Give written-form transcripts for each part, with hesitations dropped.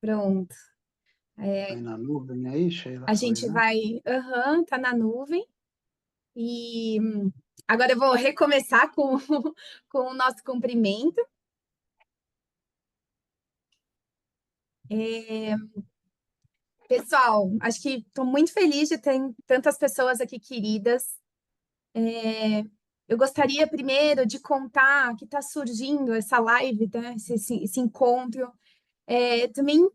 Pronto. Tá aí na nuvem aí, Sheila? A Oi, gente né? vai... Aham, tá na nuvem. E agora eu vou recomeçar com, com o nosso cumprimento. Pessoal, acho que estou muito feliz de ter tantas pessoas aqui queridas. Eu gostaria primeiro de contar que está surgindo essa live, né? Esse encontro. Também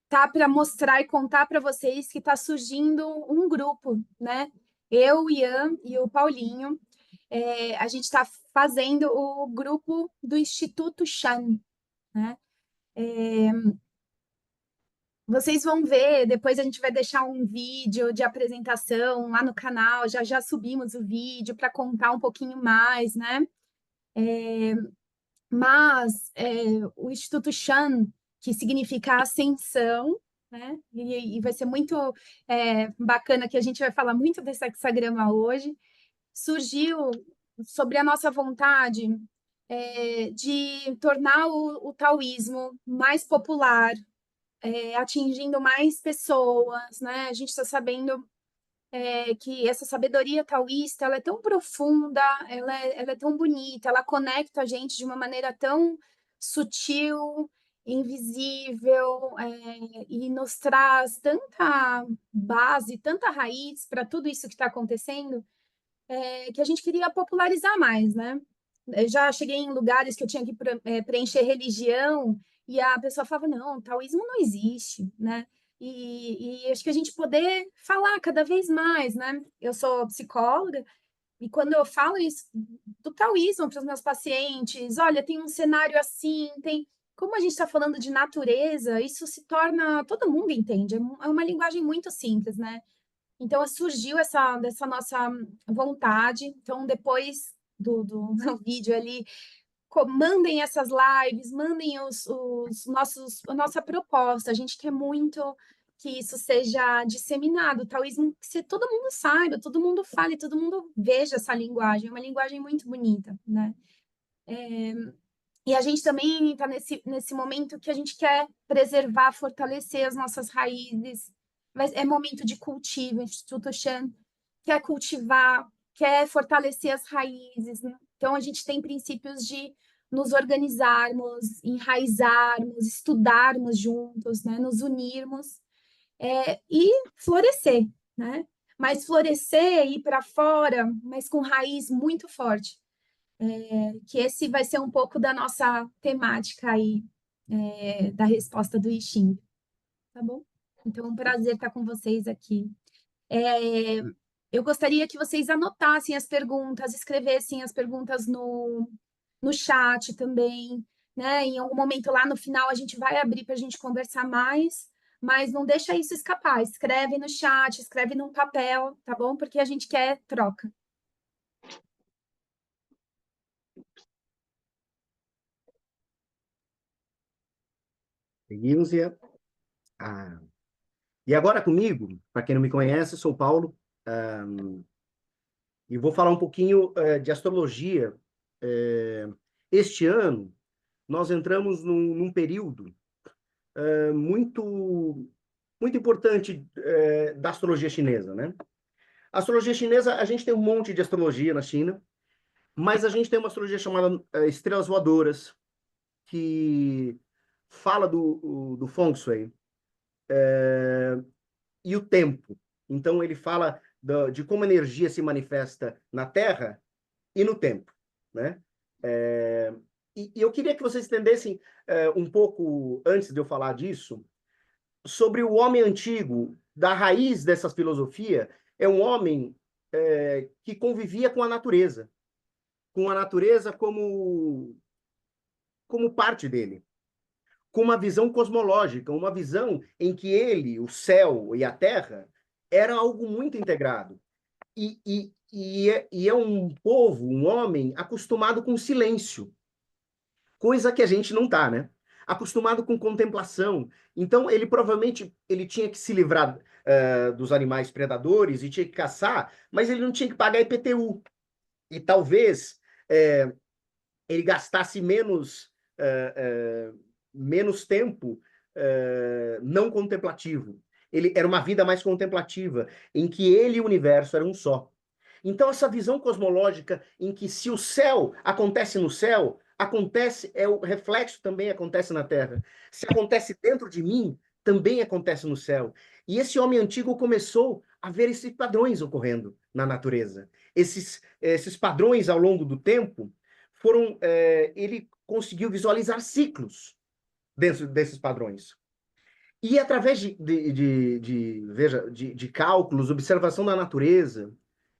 tá para mostrar e contar para vocês que está surgindo um grupo, né? Eu, o Ian e o Paulinho, a gente está fazendo o grupo do Instituto Chan, né? Vocês vão ver, depois a gente vai deixar um vídeo de apresentação lá no canal, já já subimos o vídeo para contar um pouquinho mais, né? Mas o Instituto Chan, que significa ascensão, né? E vai ser muito bacana que a gente vai falar muito desse hexagrama hoje, surgiu sobre a nossa vontade de tornar o taoísmo mais popular, atingindo mais pessoas, né? A gente está sabendo que essa sabedoria taoísta ela é tão profunda, ela é tão bonita, ela conecta a gente de uma maneira tão sutil, invisível, e nos traz tanta base, tanta raiz para tudo isso que está acontecendo, que a gente queria popularizar mais, né? Eu já cheguei em lugares que eu tinha que preencher religião e a pessoa falava, não, taoísmo não existe, né? E acho que a gente poder falar cada vez mais, né? Eu sou psicóloga e quando eu falo isso do taoísmo para os meus pacientes, olha, tem um cenário assim, tem... Como a gente está falando de natureza, isso se torna... Todo mundo entende, é uma linguagem muito simples, né? Então, surgiu dessa nossa vontade. Então, depois do vídeo ali, mandem essas lives, mandem a nossa proposta. A gente quer muito que isso seja disseminado, o taoísmo, que todo mundo saiba, todo mundo fale, todo mundo veja essa linguagem. É uma linguagem muito bonita, né? E a gente também está nesse momento que a gente quer preservar, fortalecer as nossas raízes. Mas é momento de cultivo. O Instituto Chan quer cultivar, quer fortalecer as raízes, né? Então, a gente tem princípios de nos organizarmos, enraizarmos, estudarmos juntos, né? Nos unirmos e florescer, né? Mas florescer e ir para fora, mas com raiz muito forte, que esse vai ser um pouco da nossa temática aí, da resposta do I Ching, tá bom? Então, é um prazer estar com vocês aqui. Eu gostaria que vocês anotassem as perguntas, escrevessem as perguntas no chat também, né? Em algum momento lá no final a gente vai abrir para a gente conversar mais, mas não deixa isso escapar. Escreve no chat, escreve num papel, tá bom? Porque a gente quer troca. Seguimos e agora comigo, para quem não me conhece, sou Paulo, e vou falar um pouquinho de astrologia. Este ano, nós entramos num período muito, muito importante da astrologia chinesa, né? A astrologia chinesa, a gente tem um monte de astrologia na China, mas a gente tem uma astrologia chamada estrelas voadoras, que fala do Feng Shui, e o tempo. Então, ele fala de como a energia se manifesta na Terra e no tempo, né? E eu queria que vocês entendessem um pouco, antes de eu falar disso, sobre o homem antigo. Da raiz dessa filosofia, é um homem que convivia com a natureza como parte dele, com uma visão cosmológica, uma visão em que ele, o céu e a terra, era algo muito integrado. E é um povo, um homem, acostumado com silêncio, coisa que a gente não está, né? Acostumado com contemplação. Então, ele provavelmente ele tinha que se livrar dos animais predadores e tinha que caçar, mas ele não tinha que pagar IPTU. E talvez ele gastasse menos tempo não contemplativo. Ele era uma vida mais contemplativa, em que ele e o universo eram um só. Então, essa visão cosmológica em que se o céu acontece no céu, acontece, o reflexo também acontece na Terra. Se acontece dentro de mim, também acontece no céu. E esse homem antigo começou a ver esses padrões ocorrendo na natureza. Esses padrões, ao longo do tempo, ele conseguiu visualizar ciclos dentro desses padrões. E através de cálculos, observação da natureza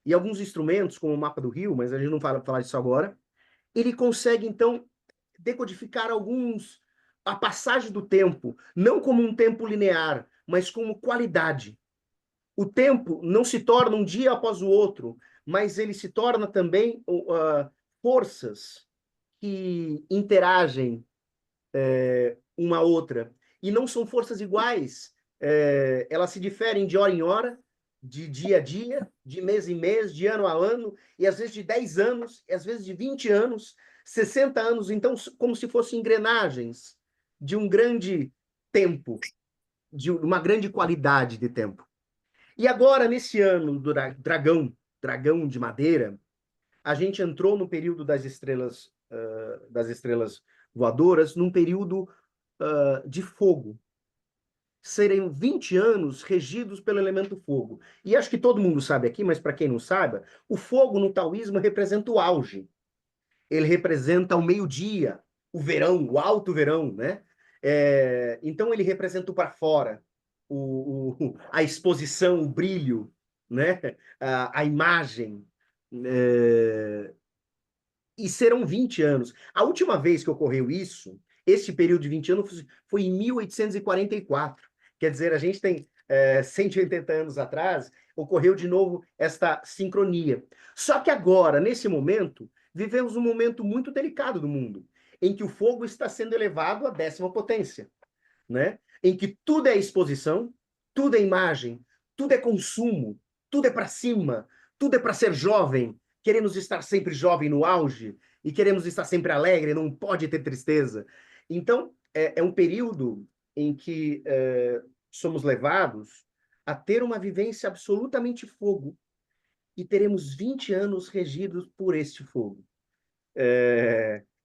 e alguns instrumentos, como o mapa do Rio, mas a gente não vai falar disso agora, ele consegue, então, decodificar a passagem do tempo, não como um tempo linear, mas como qualidade. O tempo não se torna um dia após o outro, mas ele se torna também forças que interagem uma outra. E não são forças iguais. Elas se diferem de hora em hora, de dia a dia, de mês em mês, de ano a ano, e às vezes de 10 anos, e às vezes de 20 anos, 60 anos, então, como se fossem engrenagens de um grande tempo, de uma grande qualidade de tempo. E agora, nesse ano do dragão de madeira, a gente entrou no período das estrelas voadoras, num período de fogo. Serem 20 anos regidos pelo elemento fogo. E acho que todo mundo sabe aqui, mas para quem não saiba, o fogo no taoísmo representa o auge. Ele representa o meio-dia, o verão, o alto verão, né? Então ele representa o para fora, a exposição, o brilho, né? A imagem. E serão 20 anos. A última vez que ocorreu isso, esse período de 20 anos, foi em 1844. Quer dizer, a gente tem 180 anos atrás, ocorreu de novo esta sincronia. Só que agora, nesse momento, vivemos um momento muito delicado do mundo, em que o fogo está sendo elevado à 10ª potência, né? Em que tudo é exposição, tudo é imagem, tudo é consumo, tudo é para cima, tudo é para ser jovem, queremos estar sempre jovem no auge e queremos estar sempre alegre, não pode ter tristeza. Então, é um período em que somos levados a ter uma vivência absolutamente fogo e teremos 20 anos regidos por este fogo.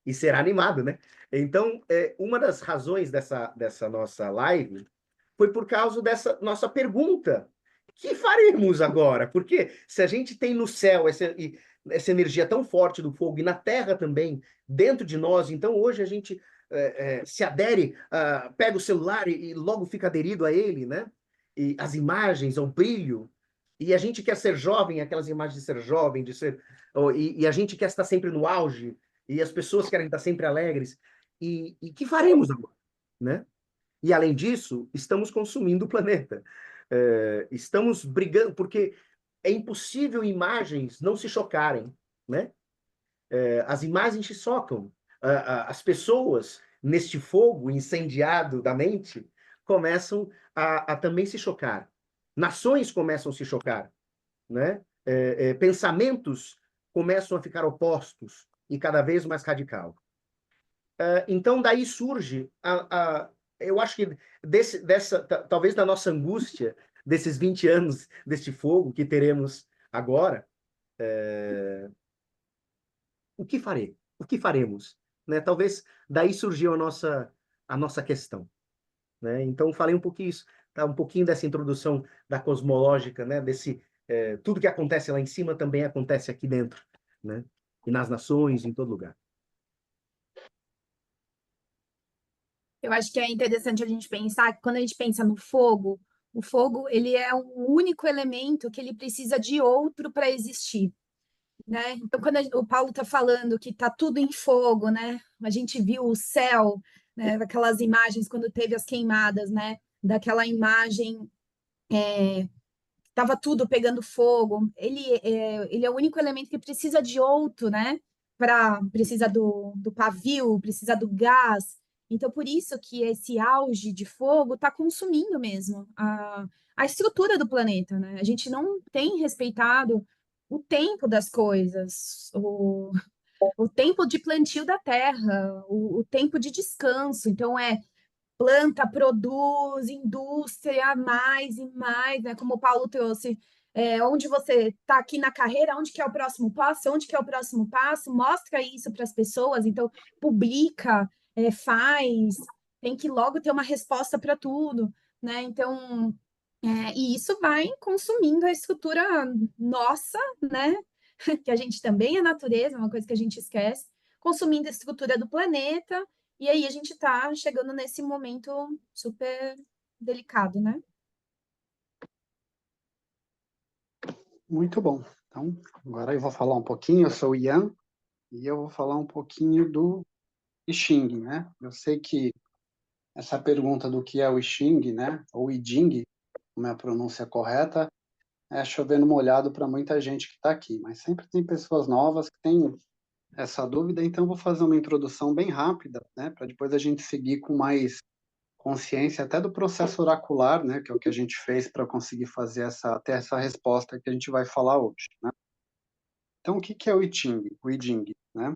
E será animado, né? Então, uma das razões dessa nossa live foi por causa dessa nossa pergunta. O que faremos agora? Porque se a gente tem no céu essa energia tão forte do fogo e na terra também, dentro de nós, então hoje a gente se adere, pega o celular e logo fica aderido a ele, né? E as imagens, ao brilho, e a gente quer ser jovem, aquelas imagens de ser jovem, e a gente quer estar sempre no auge, e as pessoas querem estar sempre alegres. E que faremos agora, né? E, além disso, estamos consumindo o planeta. Estamos brigando, porque é impossível imagens não se chocarem, né? As imagens se chocam. As pessoas, neste fogo incendiado da mente, começam a também se chocar. Nações começam a se chocar, né? Pensamentos começam a ficar opostos e cada vez mais radical. Então, daí surge, eu acho que talvez da nossa angústia, desses 20 anos deste fogo que teremos agora, o que farei? O que faremos? Né? Talvez daí surgiu a nossa questão. Né? Então, falei um pouquinho isso, tá? Um pouquinho dessa introdução da cosmológica, né? Tudo que acontece lá em cima também acontece aqui dentro, né? E nas nações, em todo lugar. Eu acho que é interessante a gente pensar que quando a gente pensa no fogo, o fogo ele é o único elemento que ele precisa de outro para existir, né? Então, quando o Paulo está falando que está tudo em fogo, né? A gente viu o céu, né? Aquelas imagens quando teve as queimadas, né? Daquela imagem estava tudo pegando fogo. Ele é o único elemento que precisa de outro, né? Precisa do pavio, precisa do gás. Então, por isso que esse auge de fogo está consumindo mesmo a estrutura do planeta, né? A gente não tem respeitado o tempo das coisas, o tempo de plantio da terra, o tempo de descanso. Então, planta, produz, indústria, mais e mais, né? Como o Paulo trouxe, onde você está aqui na carreira, onde que é o próximo passo, onde que é o próximo passo, mostra isso para as pessoas, então publica, faz, tem que logo ter uma resposta para tudo, né? Então, e isso vai consumindo a estrutura nossa, né? Que a gente também é natureza, é uma coisa que a gente esquece, consumindo a estrutura do planeta, e aí a gente está chegando nesse momento super delicado, né? Muito bom. Então, agora eu vou falar um pouquinho, eu sou o Ian, e eu vou falar um pouquinho do I Ching, né? Eu sei que essa pergunta do que é o I Ching, né? Ou I Ching, como é a pronúncia correta, é chovendo molhado para muita gente que está aqui, mas sempre tem pessoas novas que têm essa dúvida, então eu vou fazer uma introdução bem rápida, né? Para depois a gente seguir com mais consciência até do processo oracular, né? Que é o que a gente fez para conseguir fazer ter essa resposta que a gente vai falar hoje, né? Então, o que é o I Ching? O I Ching, né?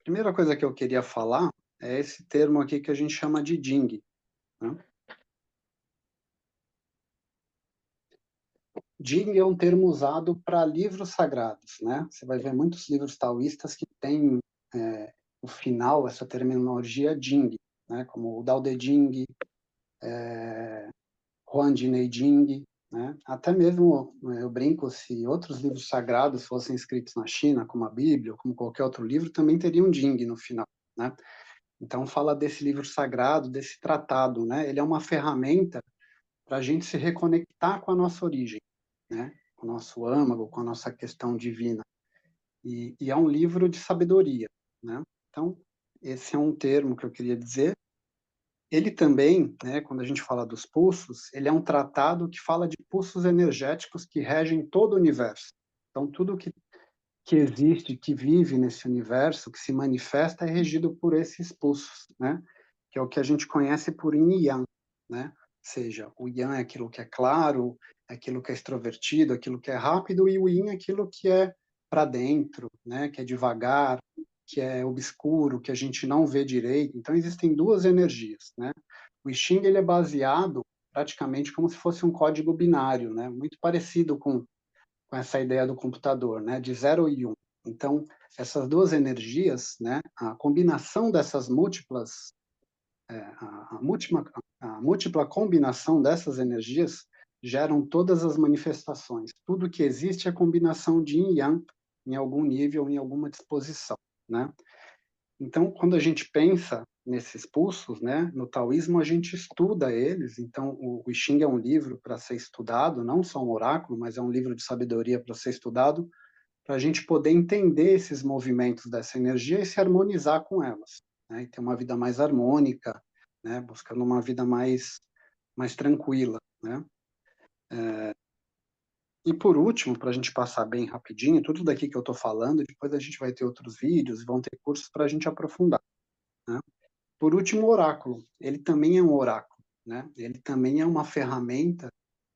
Primeira coisa que eu queria falar é esse termo aqui que a gente chama de Jing, né? Jing é um termo usado para livros sagrados, né? Você vai ver muitos livros taoístas que têm o final, essa terminologia Jing, né? Como o Dao De Jing, Huan Jinei Jing, né? Até mesmo eu brinco, se outros livros sagrados fossem escritos na China, como a Bíblia, ou como qualquer outro livro, também teria um Jing no final, né? Então fala desse livro sagrado, desse tratado, né? Ele é uma ferramenta para a gente se reconectar com a nossa origem, né? Com o nosso âmago, com a nossa questão divina. E é um livro de sabedoria, né? Então, esse é um termo que eu queria dizer. Ele também, né, quando a gente fala dos pulsos, ele é um tratado que fala de pulsos energéticos que regem todo o universo. Então, tudo que existe, que vive nesse universo, que se manifesta, é regido por esses pulsos, né? Que é o que a gente conhece por yin e yang, né? Ou seja, o yang é aquilo que é claro, é aquilo que é extrovertido, aquilo que é rápido, e o yin é aquilo que é para dentro, né? Que é devagar, que é obscuro, que a gente não vê direito. Então, existem duas energias, né? O I Ching, ele é baseado praticamente como se fosse um código binário, né? Muito parecido com essa ideia do computador, né, de 0 e 1. Então, essas duas energias, né, a combinação dessas múltiplas, a múltipla combinação dessas energias geram todas as manifestações. Tudo que existe é combinação de yin e yang em algum nível, em alguma disposição, né? Então, quando a gente pensa nesses pulsos, né, no taoísmo a gente estuda eles. Então, o I Ching é um livro para ser estudado, não só um oráculo, mas é um livro de sabedoria para ser estudado, para a gente poder entender esses movimentos dessa energia e se harmonizar com elas, né, e ter uma vida mais harmônica, né, buscando uma vida mais tranquila, né. E por último, para a gente passar bem rapidinho, tudo daqui que eu estou falando, depois a gente vai ter outros vídeos, vão ter cursos para a gente aprofundar, né? Por último, o oráculo. Ele também é um oráculo, né? Ele também é uma ferramenta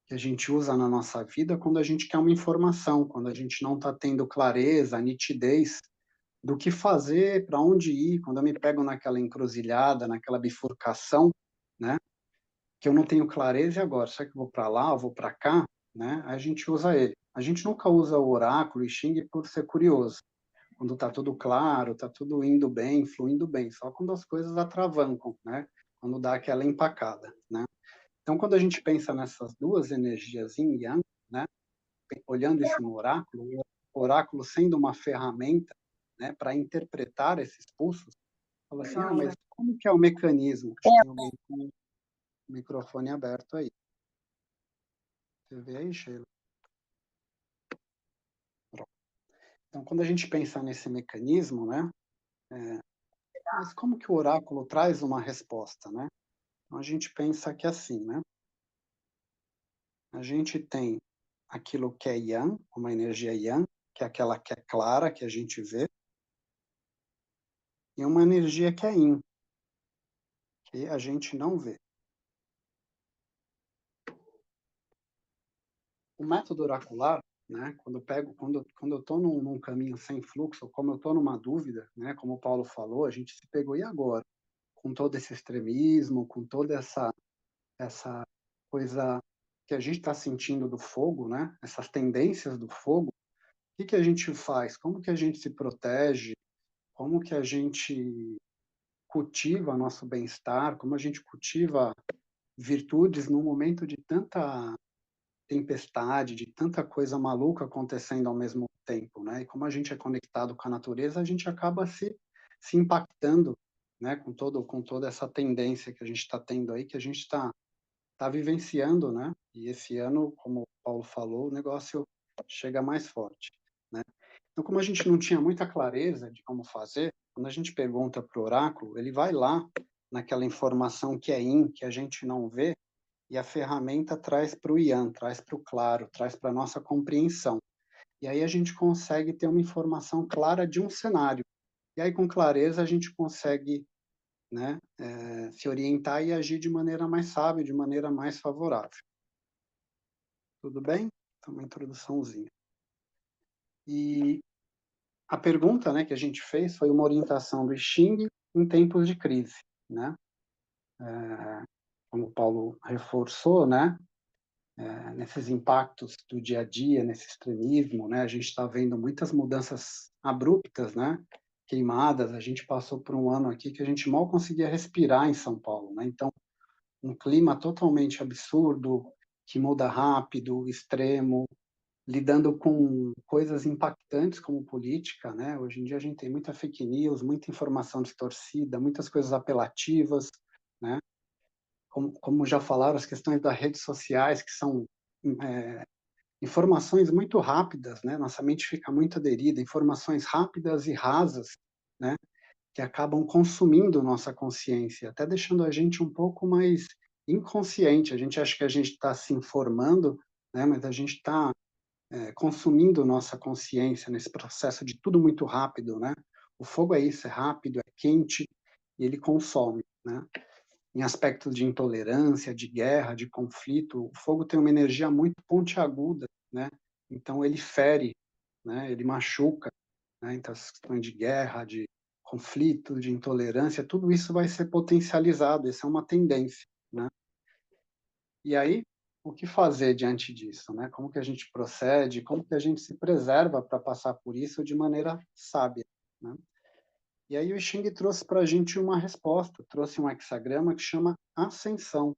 que a gente usa na nossa vida quando a gente quer uma informação, quando a gente não está tendo clareza, nitidez do que fazer, para onde ir, quando eu me pego naquela encruzilhada, naquela bifurcação, né? Que eu não tenho clareza e agora, será que eu vou para lá, eu vou para cá, né? A gente usa ele. A gente nunca usa o oráculo e Xing por ser curioso, quando está tudo claro, está tudo indo bem, fluindo bem, só quando as coisas atravancam, né? Quando dá aquela empacada, né? Então, quando a gente pensa nessas duas energias yin e yang, né? Olhando isso no oráculo, o oráculo sendo uma ferramenta, né, para interpretar esses pulsos, fala assim, mas como que é o mecanismo? Acho que tem alguém com o microfone aberto aí. Você vê aí, Sheila? Pronto. Então, quando a gente pensa nesse mecanismo, né? Mas como que o oráculo traz uma resposta, né? Então, a gente pensa que assim, né? A gente tem aquilo que é yang, uma energia yang, que é aquela que é clara, que a gente vê, e uma energia que é yin, que a gente não vê. O método oracular, né, quando eu estou num caminho sem fluxo, como eu estou numa dúvida, né, como o Paulo falou, a gente se pegou, e agora? com todo esse extremismo, com toda essa coisa que a gente está sentindo do fogo, né? Essas tendências do fogo, o que a gente faz? Como que a gente se protege? Como que a gente cultiva nosso bem-estar? Como a gente cultiva virtudes num momento de tanta tempestade, de tanta coisa maluca acontecendo ao mesmo tempo, né? E como a gente é conectado com a natureza, a gente acaba se impactando, né? Com toda essa tendência que a gente está tendo aí, que a gente está vivenciando, né? E esse ano, como o Paulo falou, o negócio chega mais forte, né? Então, como a gente não tinha muita clareza de como fazer, quando a gente pergunta para o oráculo, ele vai lá naquela informação que é que a gente não vê, e a ferramenta traz para o Yan, traz para o claro, traz para a nossa compreensão. E aí a gente consegue ter uma informação clara de um cenário. E aí, com clareza, a gente consegue, né, se orientar e agir de maneira mais sábia, de maneira mais favorável. Tudo bem? Então, uma introduçãozinha. E a pergunta, né, que a gente fez foi uma orientação do I Ching em tempos de crise, né? Como o Paulo reforçou, né? Nesses impactos do dia a dia, nesse extremismo, né? A gente está vendo muitas mudanças abruptas, né? Queimadas. A gente passou por um ano aqui que a gente mal conseguia respirar em São Paulo, né? Então, um clima totalmente absurdo, que muda rápido, extremo, lidando com coisas impactantes como política, né? Hoje em dia a gente tem muita fake news, muita informação distorcida, muitas coisas apelativas, né? Como já falaram, as questões das redes sociais, que são informações muito rápidas, né? Nossa mente fica muito aderida, informações rápidas e rasas, né? Que acabam consumindo nossa consciência, até deixando a gente um pouco mais inconsciente. A gente acha que a gente está se informando, né? Mas a gente está consumindo nossa consciência nesse processo de tudo muito rápido, né? O fogo é isso, é rápido, é quente, e ele consome, né? Em aspectos de intolerância, de guerra, de conflito, o fogo tem uma energia muito pontiaguda, né? Então ele fere, né? Ele machuca, né? Então as questões de guerra, de conflito, de intolerância, tudo isso vai ser potencializado, essa é uma tendência, né? E aí, o que fazer diante disso, né? Como que a gente procede, como que a gente se preserva para passar por isso de maneira sábia, né? E aí o I Ching trouxe para a gente uma resposta, trouxe um hexagrama que chama Ascensão.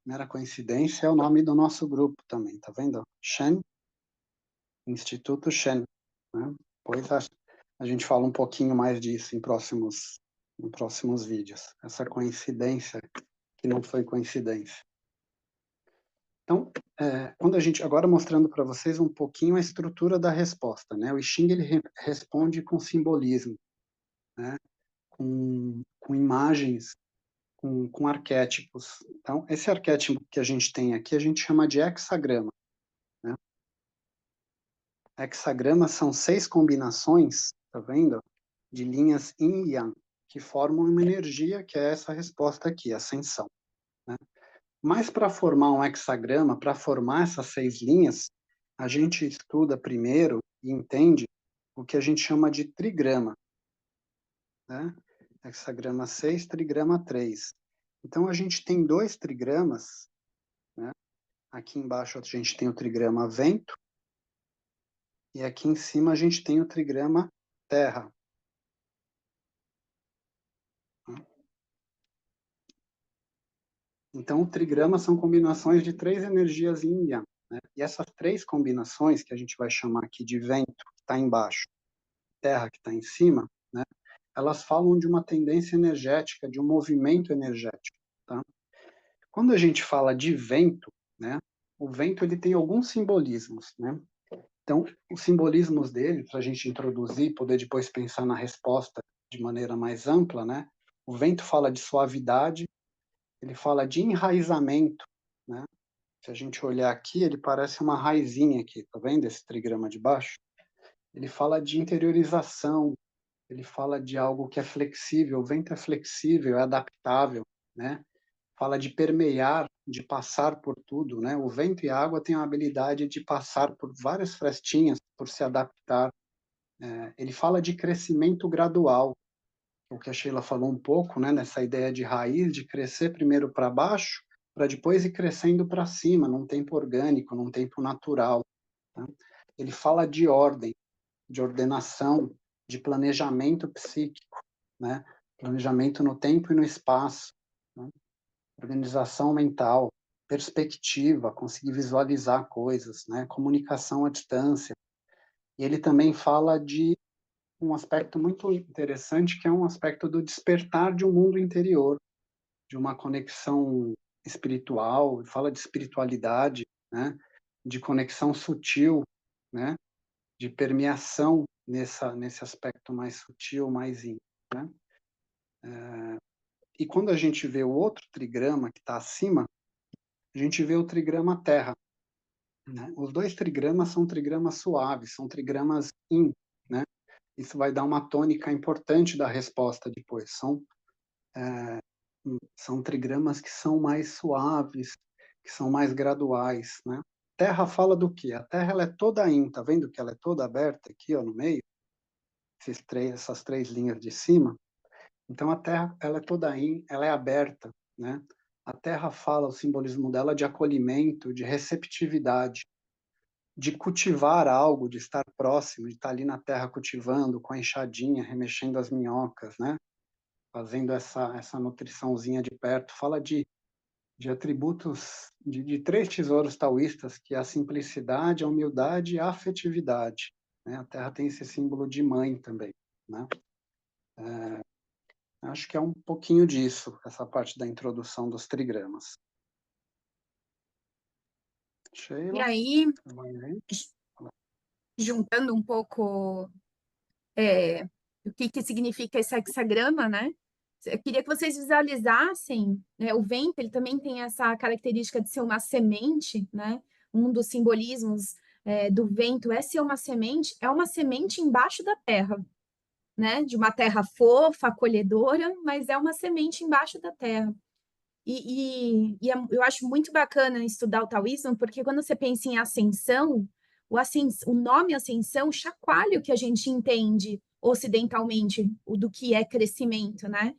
Mera coincidência, é o nome do nosso grupo também, tá vendo? Shen, Instituto Shen, né? Depois a gente fala um pouquinho mais disso em próximos vídeos. Essa coincidência que não foi coincidência. Então, quando a gente agora mostrando para vocês um pouquinho a estrutura da resposta, né? O I Ching ele responde com simbolismo, né? Com imagens, com arquétipos. Então, esse arquétipo que a gente tem aqui, a gente chama de hexagrama, né? Hexagramas são 6 combinações, tá vendo? De linhas yin e yang, que formam uma energia que é essa resposta aqui, ascensão, né? Mas para formar um hexagrama, para formar essas 6 linhas, a gente estuda primeiro e entende o que a gente chama de trigrama, né? Hexagrama 6, trigrama 3. Então, a gente tem 2 trigramas, né? Aqui embaixo a gente tem o trigrama vento, e aqui em cima a gente tem o trigrama terra. Então, o trigrama são combinações de 3 energias yin e yang, né? E essas 3 combinações, que a gente vai chamar aqui de vento, que está embaixo, terra, que está em cima, né? Elas falam de uma tendência energética, de um movimento energético, tá? Quando a gente fala de vento, né? O vento ele tem alguns simbolismos, né? Então, os simbolismos dele, para a gente introduzir, poder depois pensar na resposta de maneira mais ampla, né? O vento fala de suavidade, ele fala de enraizamento, né? Se a gente olhar aqui, ele parece uma raizinha aqui, tá vendo esse trigrama de baixo? Ele fala de interiorização, ele fala de algo que é flexível, o vento é flexível, é adaptável, né? Fala de permear, de passar por tudo, né? O vento e a água têm a habilidade de passar por várias frestinhas, por se adaptar. Ele fala de crescimento gradual, o que a Sheila falou um pouco, né, nessa ideia de raiz, de crescer primeiro para baixo, para depois ir crescendo para cima, num tempo orgânico, num tempo natural. Né? Ele fala de ordem, de ordenação, de planejamento psíquico, né? Planejamento no tempo e no espaço, né? Organização mental, perspectiva, conseguir visualizar coisas, né? Comunicação à distância. E ele também fala de um aspecto muito interessante, que é um aspecto do despertar de um mundo interior, de uma conexão espiritual, fala de espiritualidade, né? De conexão sutil, né? De permeação nesse aspecto mais sutil, mais íntimo, né? E quando a gente vê o outro trigrama que está acima, a gente vê o trigrama Terra, né? Os dois trigramas são trigramas suaves, são trigramas Yin, né? Isso vai dar uma tônica importante da resposta depois. São trigramas que são mais suaves, que são mais graduais, né? Terra fala do quê? A Terra ela é toda Yin, tá vendo que ela é toda aberta aqui, ó, no meio? Essas três linhas de cima. Então a Terra ela é toda Yin, ela é aberta, né? A Terra fala, o simbolismo dela, de acolhimento, de receptividade, de cultivar algo, de estar próximo, de estar ali na terra cultivando, com a enxadinha, remexendo as minhocas, né? Fazendo essa nutriçãozinha de perto. Fala de atributos, de três tesouros taoístas, que é a simplicidade, a humildade e a afetividade, né? A terra tem esse símbolo de mãe também, né? Acho que é um pouquinho disso, essa parte da introdução dos trigramas. E Sheila? aí, juntando um pouco o que significa esse hexagrama, né? Eu queria que vocês visualizassem, né? O vento, ele também tem essa característica de ser uma semente, né? Um dos simbolismos do vento é uma semente embaixo da terra, né? De uma terra fofa, acolhedora, mas é uma semente embaixo da terra. Eu acho muito bacana estudar o taoísmo, porque quando você pensa em ascensão, o nome ascensão chacoalha o que a gente entende ocidentalmente, do que é crescimento, né?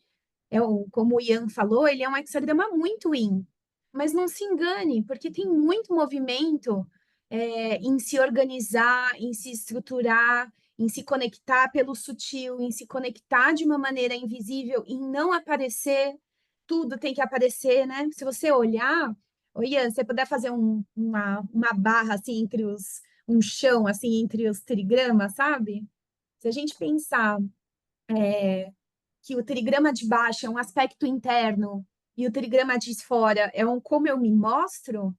Como o Ian falou, ele é um hexagrama muito yin. Mas não se engane, porque tem muito movimento em se organizar, em se estruturar, em se conectar pelo sutil, em se conectar de uma maneira invisível, em não aparecer. Tudo tem que aparecer, né? Se você olhar, ô Ian, se você puder fazer uma barra assim um chão assim entre os trigramas, sabe? Se a gente pensar que o trigrama de baixo é um aspecto interno e o trigrama de fora é como eu me mostro,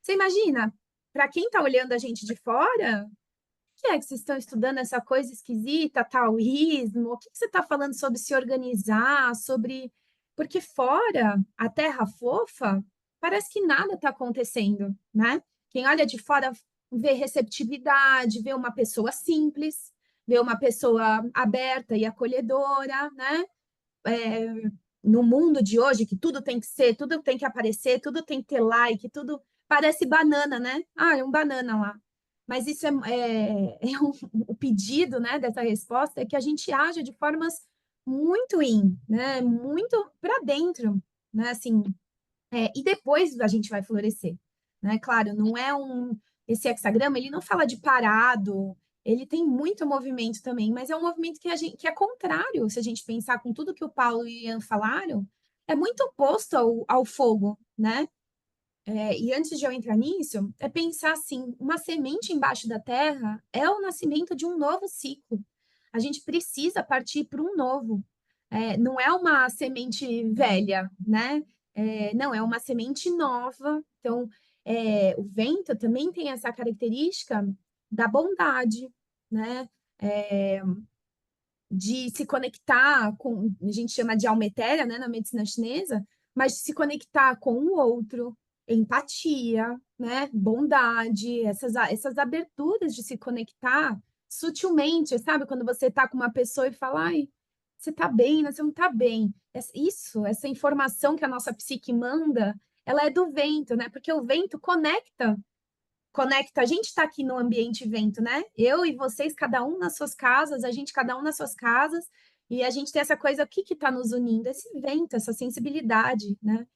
você imagina, para quem está olhando a gente de fora, o que é que vocês estão estudando essa coisa esquisita, taoísmo? O que você está falando sobre se organizar, sobre... Porque fora, a terra fofa, parece que nada está acontecendo, né? Quem olha de fora vê receptividade, vê uma pessoa simples, vê uma pessoa aberta e acolhedora, né? No mundo de hoje, que tudo tem que ser, tudo tem que aparecer, tudo tem que ter like, tudo parece banana, né? Ah, é um banana lá. Mas isso o pedido, né, dessa resposta é que a gente haja de formas muito né? Muito para dentro, né? Assim, e depois a gente vai florescer, né? Claro, não é esse hexagrama, ele não fala de parado, ele tem muito movimento também, mas é um movimento que é contrário, se a gente pensar com tudo que o Paulo e o Ian falaram, é muito oposto ao fogo, né? E antes de eu entrar nisso, é pensar assim, uma semente embaixo da terra é o nascimento de um novo ciclo. A gente precisa partir para um novo. Não é uma semente velha, né? Não, é uma semente nova. Então, o vento também tem essa característica da bondade, né? De se conectar com, a gente chama de alma etérea, né, na medicina chinesa, mas de se conectar com o outro, empatia, né, bondade, essas aberturas de se conectar sutilmente, sabe? Quando você tá com uma pessoa e fala, ai, você tá bem, né? Você não tá bem. Essa informação que a nossa psique manda, ela é do vento, né? Porque o vento conecta. A gente está aqui no ambiente vento, né? Eu e vocês, cada um nas suas casas, a gente, cada um nas suas casas, E a gente tem essa coisa, o que está nos unindo? Esse vento, essa sensibilidade, né?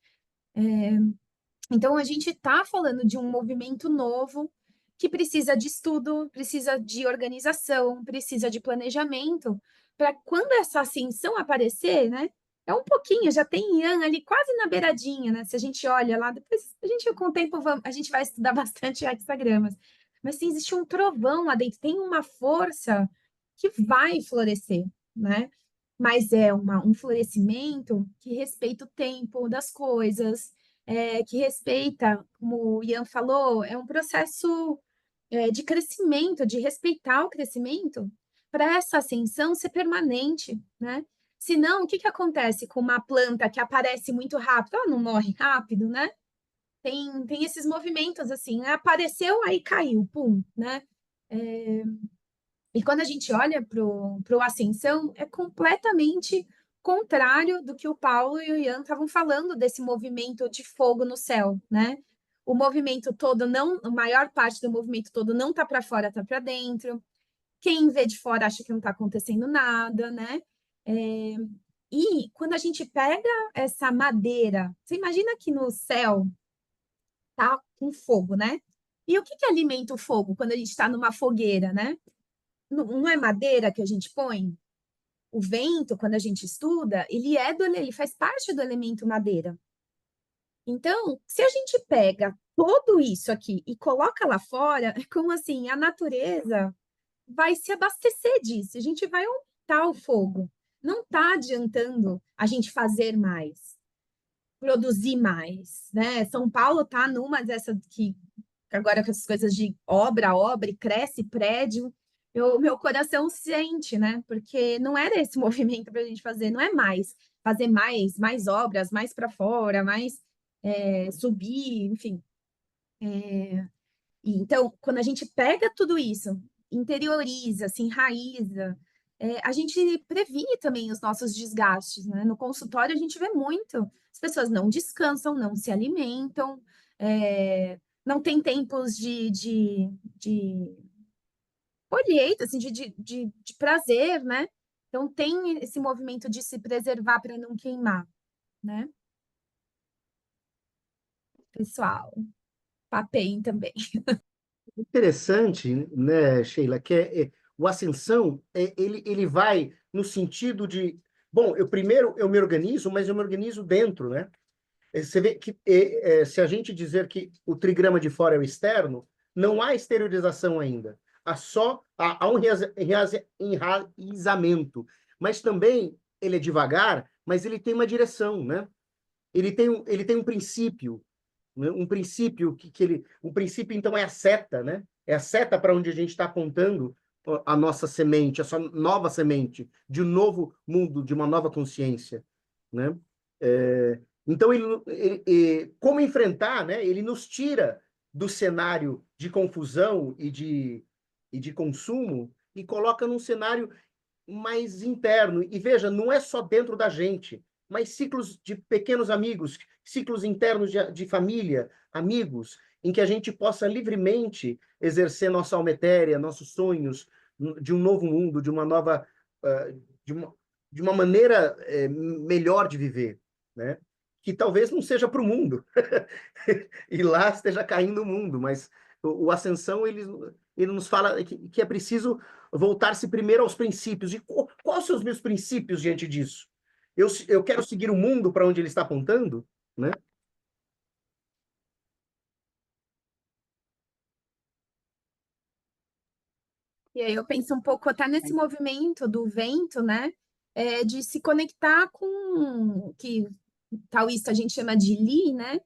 Então, a gente está falando de um movimento novo que precisa de estudo, precisa de organização, precisa de planejamento, para quando essa ascensão aparecer, né? É um pouquinho, já tem Yan ali quase na beiradinha, né? Se a gente olha lá, depois a gente, com o tempo, a gente vai estudar bastante hexagramas. Mas sim, existe um trovão lá dentro, tem uma força que vai florescer, né? Mas é um florescimento que respeita o tempo das coisas, que respeita, como o Ian falou, é um processo de crescimento, de respeitar o crescimento, para essa ascensão ser permanente, né? Senão, o que acontece com uma planta que aparece muito rápido? Ela não morre rápido, né? Tem esses movimentos assim, né? Apareceu, aí caiu, pum, né? E quando a gente olha para o Ascensão, é completamente contrário do que o Paulo e o Ian estavam falando desse movimento de fogo no céu, né? O movimento todo não, a maior parte do movimento todo não está para fora, está para dentro. Quem vê de fora acha que não está acontecendo nada, né? E quando a gente pega essa madeira, você imagina que no céu tá com fogo, né? E o que alimenta o fogo quando a gente está numa fogueira, né? Não é madeira que a gente põe? O vento, quando a gente estuda, ele faz parte do elemento madeira. Então, se a gente pega tudo isso aqui e coloca lá fora, é como assim, a natureza vai se abastecer disso, a gente vai aumentar o fogo. Não está adiantando a gente fazer mais, produzir mais, né? São Paulo está numa dessa que agora com essas coisas de obra, e cresce prédio, meu coração sente, né? Porque não era esse movimento para a gente fazer, não é mais fazer mais obras, mais para fora, mais subir, enfim. Então, quando a gente pega tudo isso, interioriza, se enraiza, a gente previne também os nossos desgastes, né? No consultório, a gente vê muito. As pessoas não descansam, não se alimentam, não tem tempos de colheita, assim, de prazer, né? Então, tem esse movimento de se preservar para não queimar, né? Pessoal, papem também. Interessante, né, Sheila, que o Ascensão, ele vai no sentido de, bom, eu me organizo, mas eu me organizo dentro, né? Você vê que se a gente dizer que o trigrama de fora é o externo, não há exteriorização ainda. Há um enraizamento. Mas também ele é devagar, mas ele tem uma direção, né? Ele tem um princípio, né? Um princípio o princípio então é a seta, né? É a seta para onde a gente está apontando a nossa semente, essa nova semente de um novo mundo, de uma nova consciência, né? Então como enfrentar, né? Ele nos tira do cenário de confusão e de consumo e coloca num cenário mais interno. E veja, não é só dentro da gente, mas ciclos de pequenos amigos, ciclos internos de família, amigos, em que a gente possa livremente exercer nossa alma etérea, nossos sonhos de um novo mundo, de uma nova, de uma maneira melhor de viver, né? Que talvez não seja para o mundo, e lá esteja caindo o mundo, mas o Ascensão, ele nos fala que é preciso voltar-se primeiro aos princípios. E quais são os meus princípios diante disso? Eu quero seguir o mundo para onde ele está apontando, né? E aí eu penso um pouco até nesse movimento do vento, né? De se conectar com o que taoísta a gente chama de Li, né?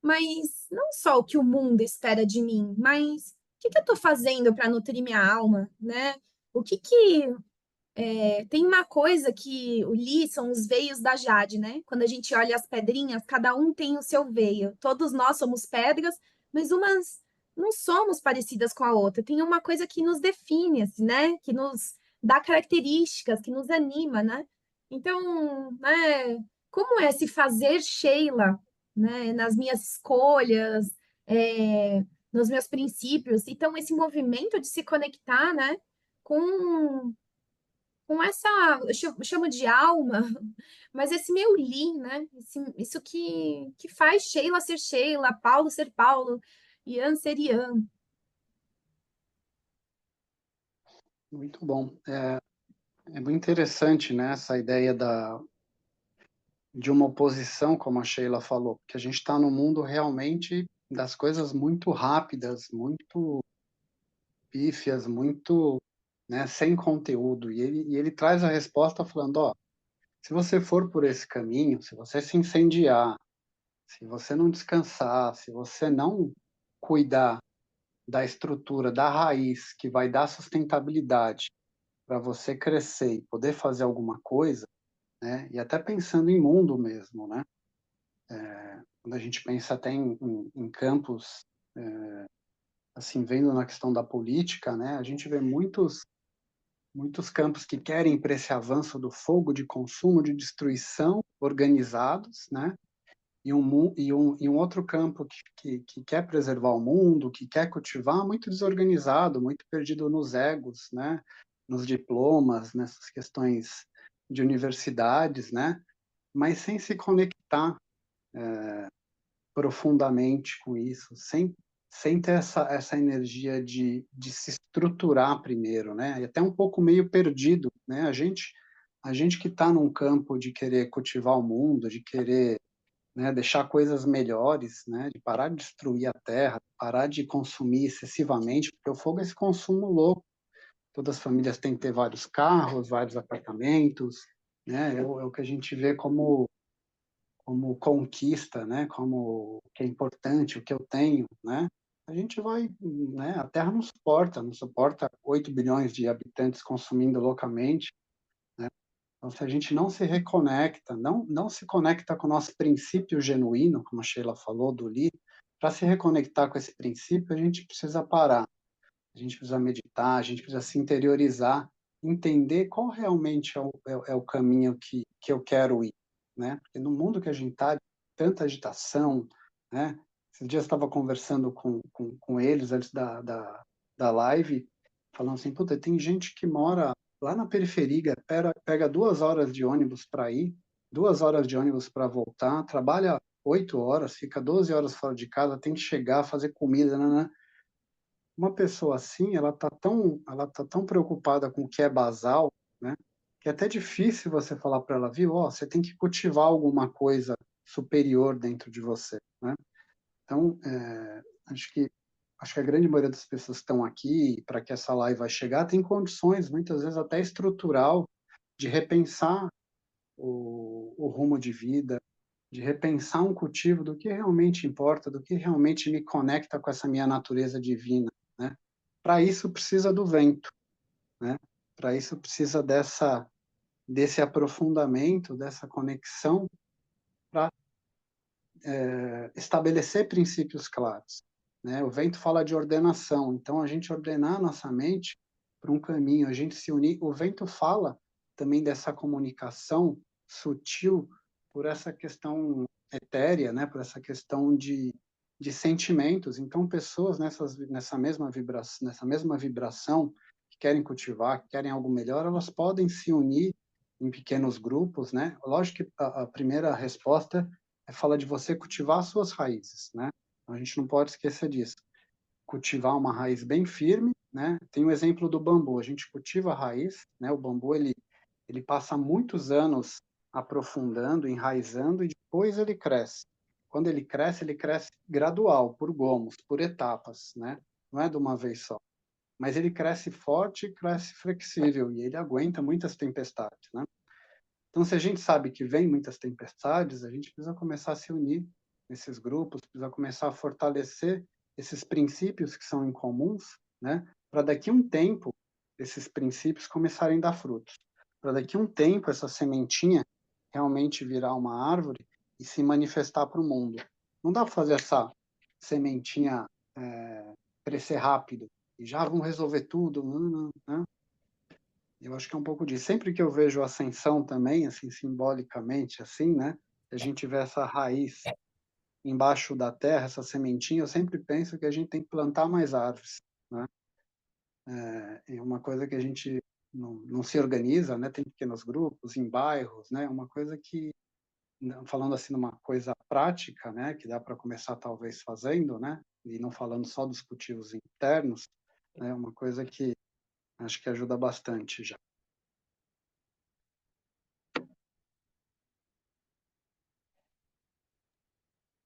Mas não só o que o mundo espera de mim, mas o que eu estou fazendo para nutrir minha alma, né? O que tem uma coisa que o Li são os veios da Jade, né? Quando a gente olha as pedrinhas, cada um tem o seu veio. Todos nós somos pedras, mas umas não somos parecidas com a outra. Tem uma coisa que nos define, assim, né? Que nos dá características, que nos anima, né? Então, né? Como é se fazer Sheila, né? Nas minhas escolhas, nos meus princípios. Então, esse movimento de se conectar, né? Com com essa, eu chamo de alma, mas esse meu lean, né? Isso que faz Sheila ser Sheila, Paulo ser Paulo, Ian ser Ian. Muito bom. É muito interessante, né, essa ideia de uma oposição, como a Sheila falou, que a gente está num mundo realmente das coisas muito rápidas, muito pífias, muito, né, sem conteúdo. E ele traz a resposta falando, ó, se você for por esse caminho, se você se incendiar, se você não descansar, se você não cuidar da estrutura, da raiz, que vai dar sustentabilidade para você crescer e poder fazer alguma coisa, né? E até pensando em mundo mesmo, né? Quando a gente pensa até em campos, assim, vendo na questão da política, né? A gente vê muitos campos que querem para esse avanço do fogo, de consumo, de destruição, organizados, né? E um outro campo que quer preservar o mundo, que quer cultivar, muito desorganizado, muito perdido nos egos, né? Nos diplomas, nessas questões de universidades, né? Mas sem se conectar profundamente com isso, sem ter essa energia de se estruturar primeiro, né? E até um pouco meio perdido, né? A gente que está num campo de querer cultivar o mundo, de querer, né, deixar coisas melhores, né, de parar de destruir a terra, parar de consumir excessivamente, porque o fogo é esse consumo louco. Todas as famílias têm que ter vários carros, vários apartamentos, né? É o que a gente vê como conquista, né? Como o que é importante, o que eu tenho, né? A gente vai, né? A Terra não suporta 8 bilhões de habitantes consumindo loucamente. Então, se a gente não se reconecta, não se conecta com o nosso princípio genuíno, como a Sheila falou, do Lee, para se reconectar com esse princípio, a gente precisa parar, a gente precisa meditar, a gente precisa se interiorizar, entender qual realmente é o caminho que eu quero ir, né? Porque no mundo que a gente está, tanta agitação, né? Esses dias eu estava conversando com eles antes da live, falando assim, puta, tem gente que mora lá na periferia, pega 2 horas de ônibus para ir, 2 horas de ônibus para voltar, trabalha 8 horas, fica 12 horas fora de casa, tem que chegar, fazer comida, né? Uma pessoa assim, ela tá tão preocupada com o que é basal, né? Que é até difícil você falar para ela, viu, ó, você tem que cultivar alguma coisa superior dentro de você, né? Então, acho que a grande maioria das pessoas que estão aqui, para que essa live vai chegar, tem condições, muitas vezes até estrutural, de repensar o rumo de vida, de repensar um cultivo do que realmente importa, do que realmente me conecta com essa minha natureza divina, né? Para isso precisa do vento, né? Para isso precisa desse aprofundamento, dessa conexão, para estabelecer princípios claros, né? O vento fala de ordenação, então a gente ordenar a nossa mente para um caminho, a gente se unir. O vento fala também dessa comunicação sutil por essa questão etérea, né? Por essa questão de sentimentos. Então, pessoas nessa mesma vibração que querem cultivar, que querem algo melhor, elas podem se unir em pequenos grupos, né? Lógico que a primeira resposta fala de você cultivar suas raízes, né? Então, a gente não pode esquecer disso. Cultivar uma raiz bem firme, né? Tem o exemplo do bambu. A gente cultiva a raiz, né? O bambu ele passa muitos anos aprofundando, enraizando e depois ele cresce. Quando ele cresce gradual, por gomos, por etapas, né? Não é de uma vez só. Mas ele cresce forte, cresce flexível e ele aguenta muitas tempestades, né? Então, se a gente sabe que vem muitas tempestades, a gente precisa começar a se unir nesses grupos, precisa começar a fortalecer esses princípios que são incomuns, né? Para daqui a um tempo esses princípios começarem a dar frutos. Para daqui a um tempo essa sementinha realmente virar uma árvore e se manifestar para o mundo. Não dá para fazer essa sementinha crescer rápido e já vão resolver tudo, né? Eu acho que é um pouco disso. Sempre que eu vejo a ascensão também, assim, simbolicamente, assim, né? A gente vê essa raiz embaixo da terra, essa sementinha, eu sempre penso que a gente tem que plantar mais árvores, né? É uma coisa que a gente não se organiza, né? Tem pequenos grupos em bairros, né? Uma coisa que, falando assim, uma coisa prática, né? Que dá para começar talvez fazendo, né? E não falando só dos cultivos internos, né? Uma coisa que acho que ajuda bastante já.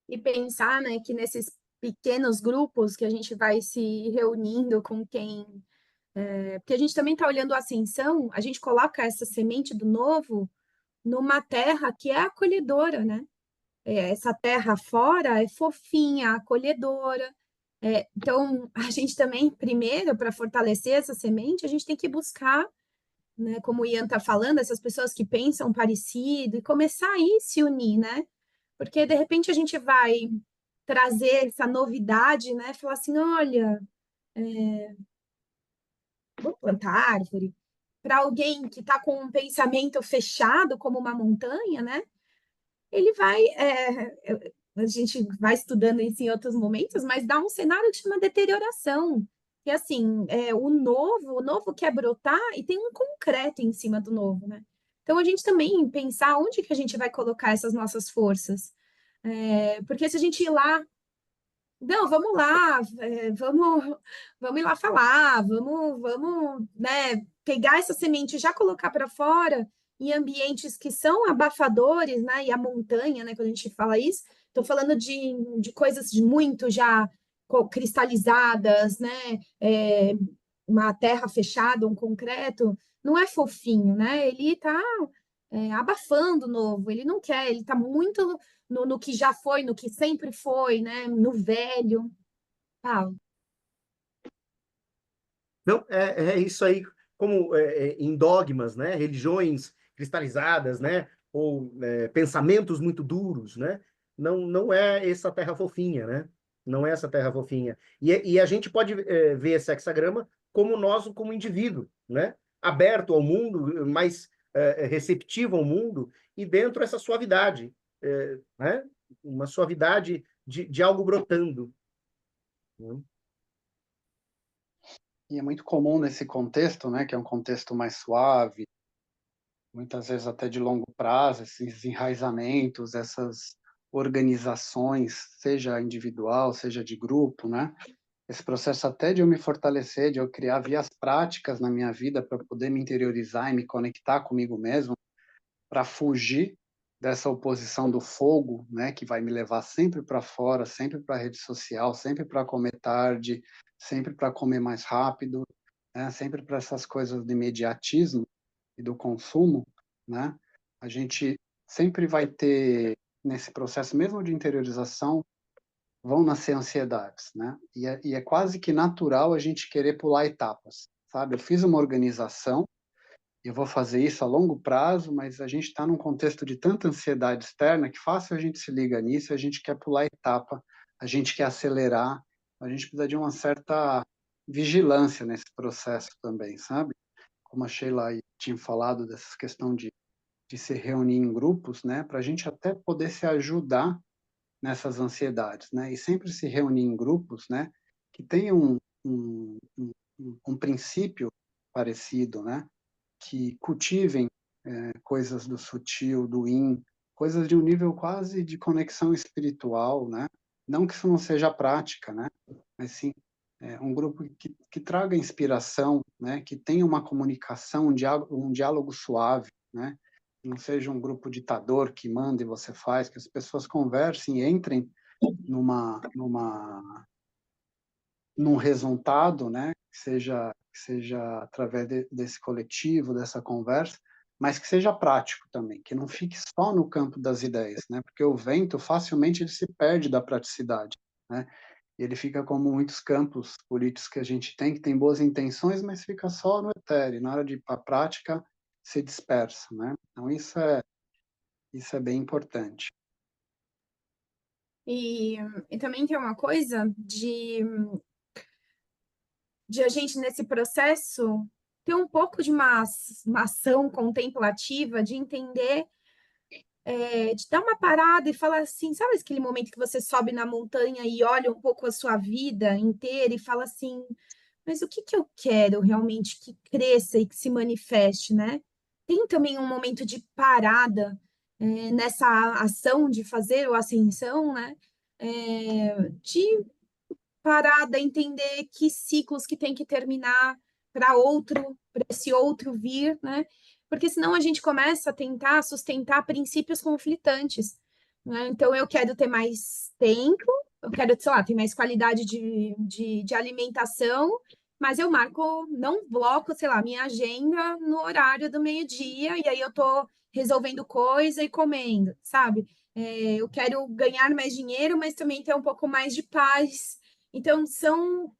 E pensar, né, que nesses pequenos grupos que a gente vai se reunindo com quem. Porque a gente também está olhando a ascensão, a gente coloca essa semente do novo numa terra que é acolhedora, né? Essa terra fora é fofinha, acolhedora. Então, a gente também, primeiro, para fortalecer essa semente, a gente tem que buscar, né, como o Ian está falando, essas pessoas que pensam parecido e começar aí se unir, né? Porque de repente a gente vai trazer essa novidade, né? Falar assim, olha, vamos plantar árvore. Para alguém que está com um pensamento fechado como uma montanha, né? Ele vai, a gente vai estudando isso em outros momentos, mas dá um cenário de uma deterioração. E assim, o novo quer brotar e tem um concreto em cima do novo, né? Então a gente também pensar onde que a gente vai colocar essas nossas forças. Porque se a gente ir lá, não, vamos lá, vamos ir lá falar, vamos, né, pegar essa semente e já colocar para fora em ambientes que são abafadores, né, e a montanha, né, quando a gente fala isso, estou falando de coisas de muito já cristalizadas, né, uma terra fechada, um concreto, não é fofinho, né, ele está abafando o novo, ele não quer, ele está muito no que já foi, no que sempre foi, né? No velho. Paulo. Não, é isso aí, como em dogmas, né? Religiões cristalizadas, né? Ou pensamentos muito duros, né? Não é essa terra fofinha, né? Não é essa terra fofinha. E a gente pode ver esse hexagrama como nós, como indivíduo, né? Aberto ao mundo, mais receptivo ao mundo, e dentro essa suavidade, né? Uma suavidade de algo brotando. Né? E é muito comum nesse contexto, né? Que é um contexto mais suave, muitas vezes até de longo prazo, esses enraizamentos, essas organizações, seja individual, seja de grupo, né? Esse processo até de eu me fortalecer, de eu criar vias práticas na minha vida para poder me interiorizar e me conectar comigo mesmo, para fugir dessa oposição do fogo, né, que vai me levar sempre para fora, sempre para a rede social, sempre para comer tarde, sempre para comer mais rápido, né, sempre para essas coisas de imediatismo e do consumo, né? A gente sempre vai ter nesse processo mesmo de interiorização vão nascer ansiedades, né? E é quase que natural a gente querer pular etapas, sabe? Eu fiz uma organização, eu vou fazer isso a longo prazo, mas a gente está num contexto de tanta ansiedade externa que fácil a gente se liga nisso, a gente quer pular etapa, a gente quer acelerar, a gente precisa de uma certa vigilância nesse processo também, sabe? Como a Sheila tinha falado dessa questão de se reunir em grupos, né? Para a gente até poder se ajudar nessas ansiedades, né? E sempre se reunir em grupos, né? Que tenham um princípio parecido, né? Que cultivem coisas do sutil, do yin, coisas de um nível quase de conexão espiritual, né? Não que isso não seja prática, né? Mas sim um grupo que traga inspiração, né? Que tenha uma comunicação, um diálogo suave, né? Não seja um grupo ditador que manda e você faz, que as pessoas conversem e entrem num resultado, né? Que seja através desse coletivo, dessa conversa, mas que seja prático também, que não fique só no campo das ideias, né? Porque o vento facilmente ele se perde da praticidade, né? E ele fica como muitos campos políticos que a gente tem, que tem boas intenções, mas fica só no etéreo, na hora de ir para a prática se dispersa, né? Então isso é bem importante. E também tem uma coisa de a gente, nesse processo, ter um pouco de uma ação contemplativa, de entender, de dar uma parada e falar assim, sabe aquele momento que você sobe na montanha e olha um pouco a sua vida inteira e fala assim, mas o que que eu quero realmente que cresça e que se manifeste, né? Tem também um momento de parada nessa ação de fazer o ascensão, né? De parada, entender que ciclos que tem que terminar para esse outro vir, né? Porque senão a gente começa a tentar sustentar princípios conflitantes, né? Então eu quero ter mais tempo, eu quero, sei lá, ter mais qualidade de alimentação, mas eu marco, não bloco, sei lá, minha agenda no horário do meio-dia, e aí eu tô resolvendo coisa e comendo, sabe? Eu quero ganhar mais dinheiro, mas também ter um pouco mais de paz. Então, são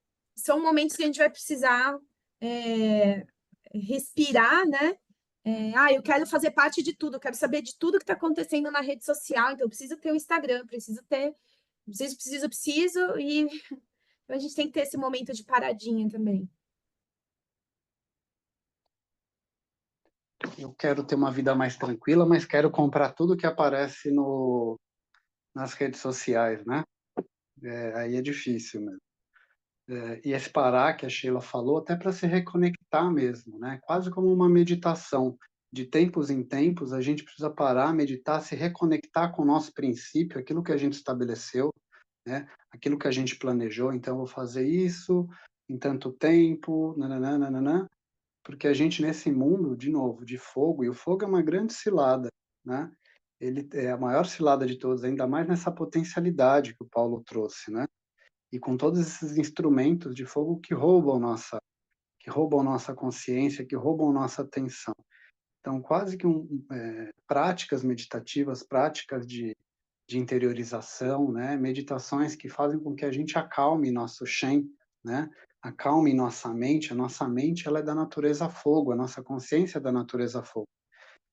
momentos que a gente vai precisar é, respirar, né? Eu quero fazer parte de tudo, eu quero saber de tudo que está acontecendo na rede social, então eu preciso ter o Instagram, preciso, e a gente tem que ter esse momento de paradinha também. Eu quero ter uma vida mais tranquila, mas quero comprar tudo que aparece nas redes sociais, né? Aí é difícil mesmo. E esse parar que a Sheila falou, até para se reconectar mesmo, né? Quase como uma meditação. De tempos em tempos, a gente precisa parar, meditar, se reconectar com o nosso princípio, aquilo que a gente estabeleceu, né? Aquilo que a gente planejou. Então, eu vou fazer isso em tanto tempo, nananana, porque a gente, nesse mundo, de novo, de fogo, e o fogo é uma grande cilada, né? Ele é a maior cilada de todas, ainda mais nessa potencialidade que o Paulo trouxe, né? E com todos esses instrumentos de fogo que roubam nossa consciência, que roubam nossa atenção. Então, quase que práticas meditativas, práticas de interiorização, né? Meditações que fazem com que a gente acalme nosso Shen, né? Acalme nossa mente. A nossa mente ela é da natureza fogo, a nossa consciência é da natureza fogo.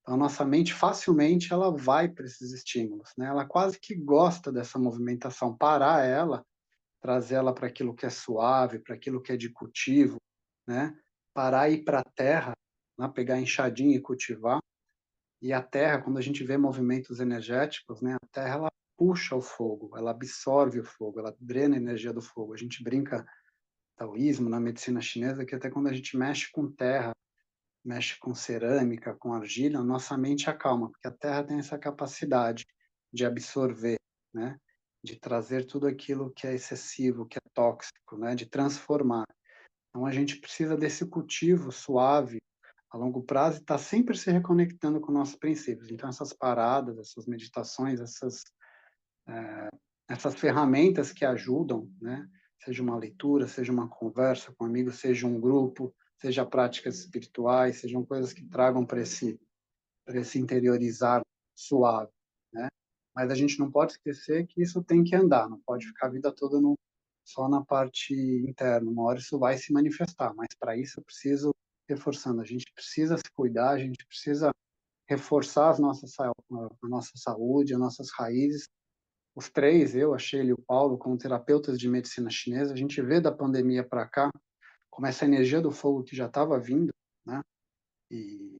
Então, a nossa mente facilmente ela vai para esses estímulos, né? Ela quase que gosta dessa movimentação. Parar ela, trazer ela para aquilo que é suave, para aquilo que é de cultivo, né? Parar e ir para a terra, né? Pegar a enxadinha e cultivar. E a terra, quando a gente vê movimentos energéticos, né? A terra ela puxa o fogo, ela absorve o fogo, ela drena a energia do fogo. A gente brinca taoísmo na medicina chinesa que até quando a gente mexe com terra, mexe com cerâmica, com argila, nossa mente acalma, porque a terra tem essa capacidade de absorver, né? De trazer tudo aquilo que é excessivo, que é tóxico, né? De transformar. Então a gente precisa desse cultivo suave a longo prazo e está sempre se reconectando com nossos princípios. Então essas paradas, essas meditações, essas ferramentas que ajudam, né? Seja uma leitura, seja uma conversa com amigos, seja um grupo, seja práticas espirituais, sejam coisas que tragam para esse interiorizar suave, né? Mas a gente não pode esquecer que isso tem que andar, não pode ficar a vida toda só na parte interna. Uma hora isso vai se manifestar, mas para isso eu preciso, reforçando, a gente precisa se cuidar, a gente precisa reforçar a nossa saúde, as nossas raízes. Os três, eu, a Sheila e o Paulo, como terapeutas de medicina chinesa, a gente vê da pandemia para cá como essa energia do fogo que já estava vindo, né? E,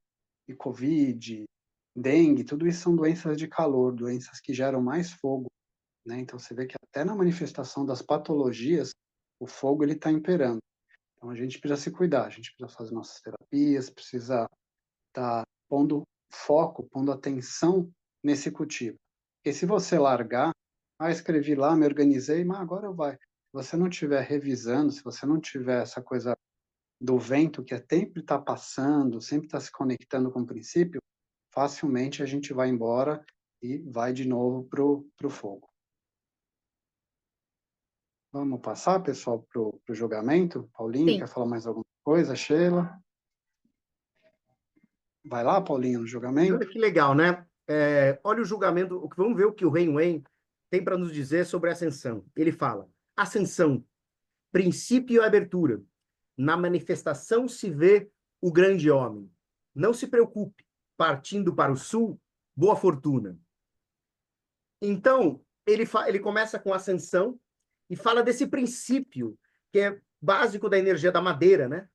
e Covid, dengue, tudo isso são doenças de calor, doenças que geram mais fogo, né? Então você vê que até na manifestação das patologias, o fogo ele está imperando. Então a gente precisa se cuidar, a gente precisa fazer nossas terapias, precisa estar pondo foco, pondo atenção nesse cultivo. Porque se você largar, escrevi lá, me organizei, mas agora vai. Se você não estiver revisando, se você não tiver essa coisa do vento que é sempre está passando, sempre está se conectando com o princípio, facilmente a gente vai embora e vai de novo pro fogo. Vamos passar, pessoal, pro julgamento? Paulinho, Sim. quer falar mais alguma coisa? Sheila? Vai lá, Paulinho, no julgamento? Olha que legal, né? Olha o julgamento, vamos ver o que o Ren Wen tem para nos dizer sobre a ascensão. Ele fala: ascensão, princípio e abertura. Na manifestação se vê o grande homem. Não se preocupe, partindo para o sul, boa fortuna. Então, ele começa com ascensão e fala desse princípio que é básico da energia da madeira, né?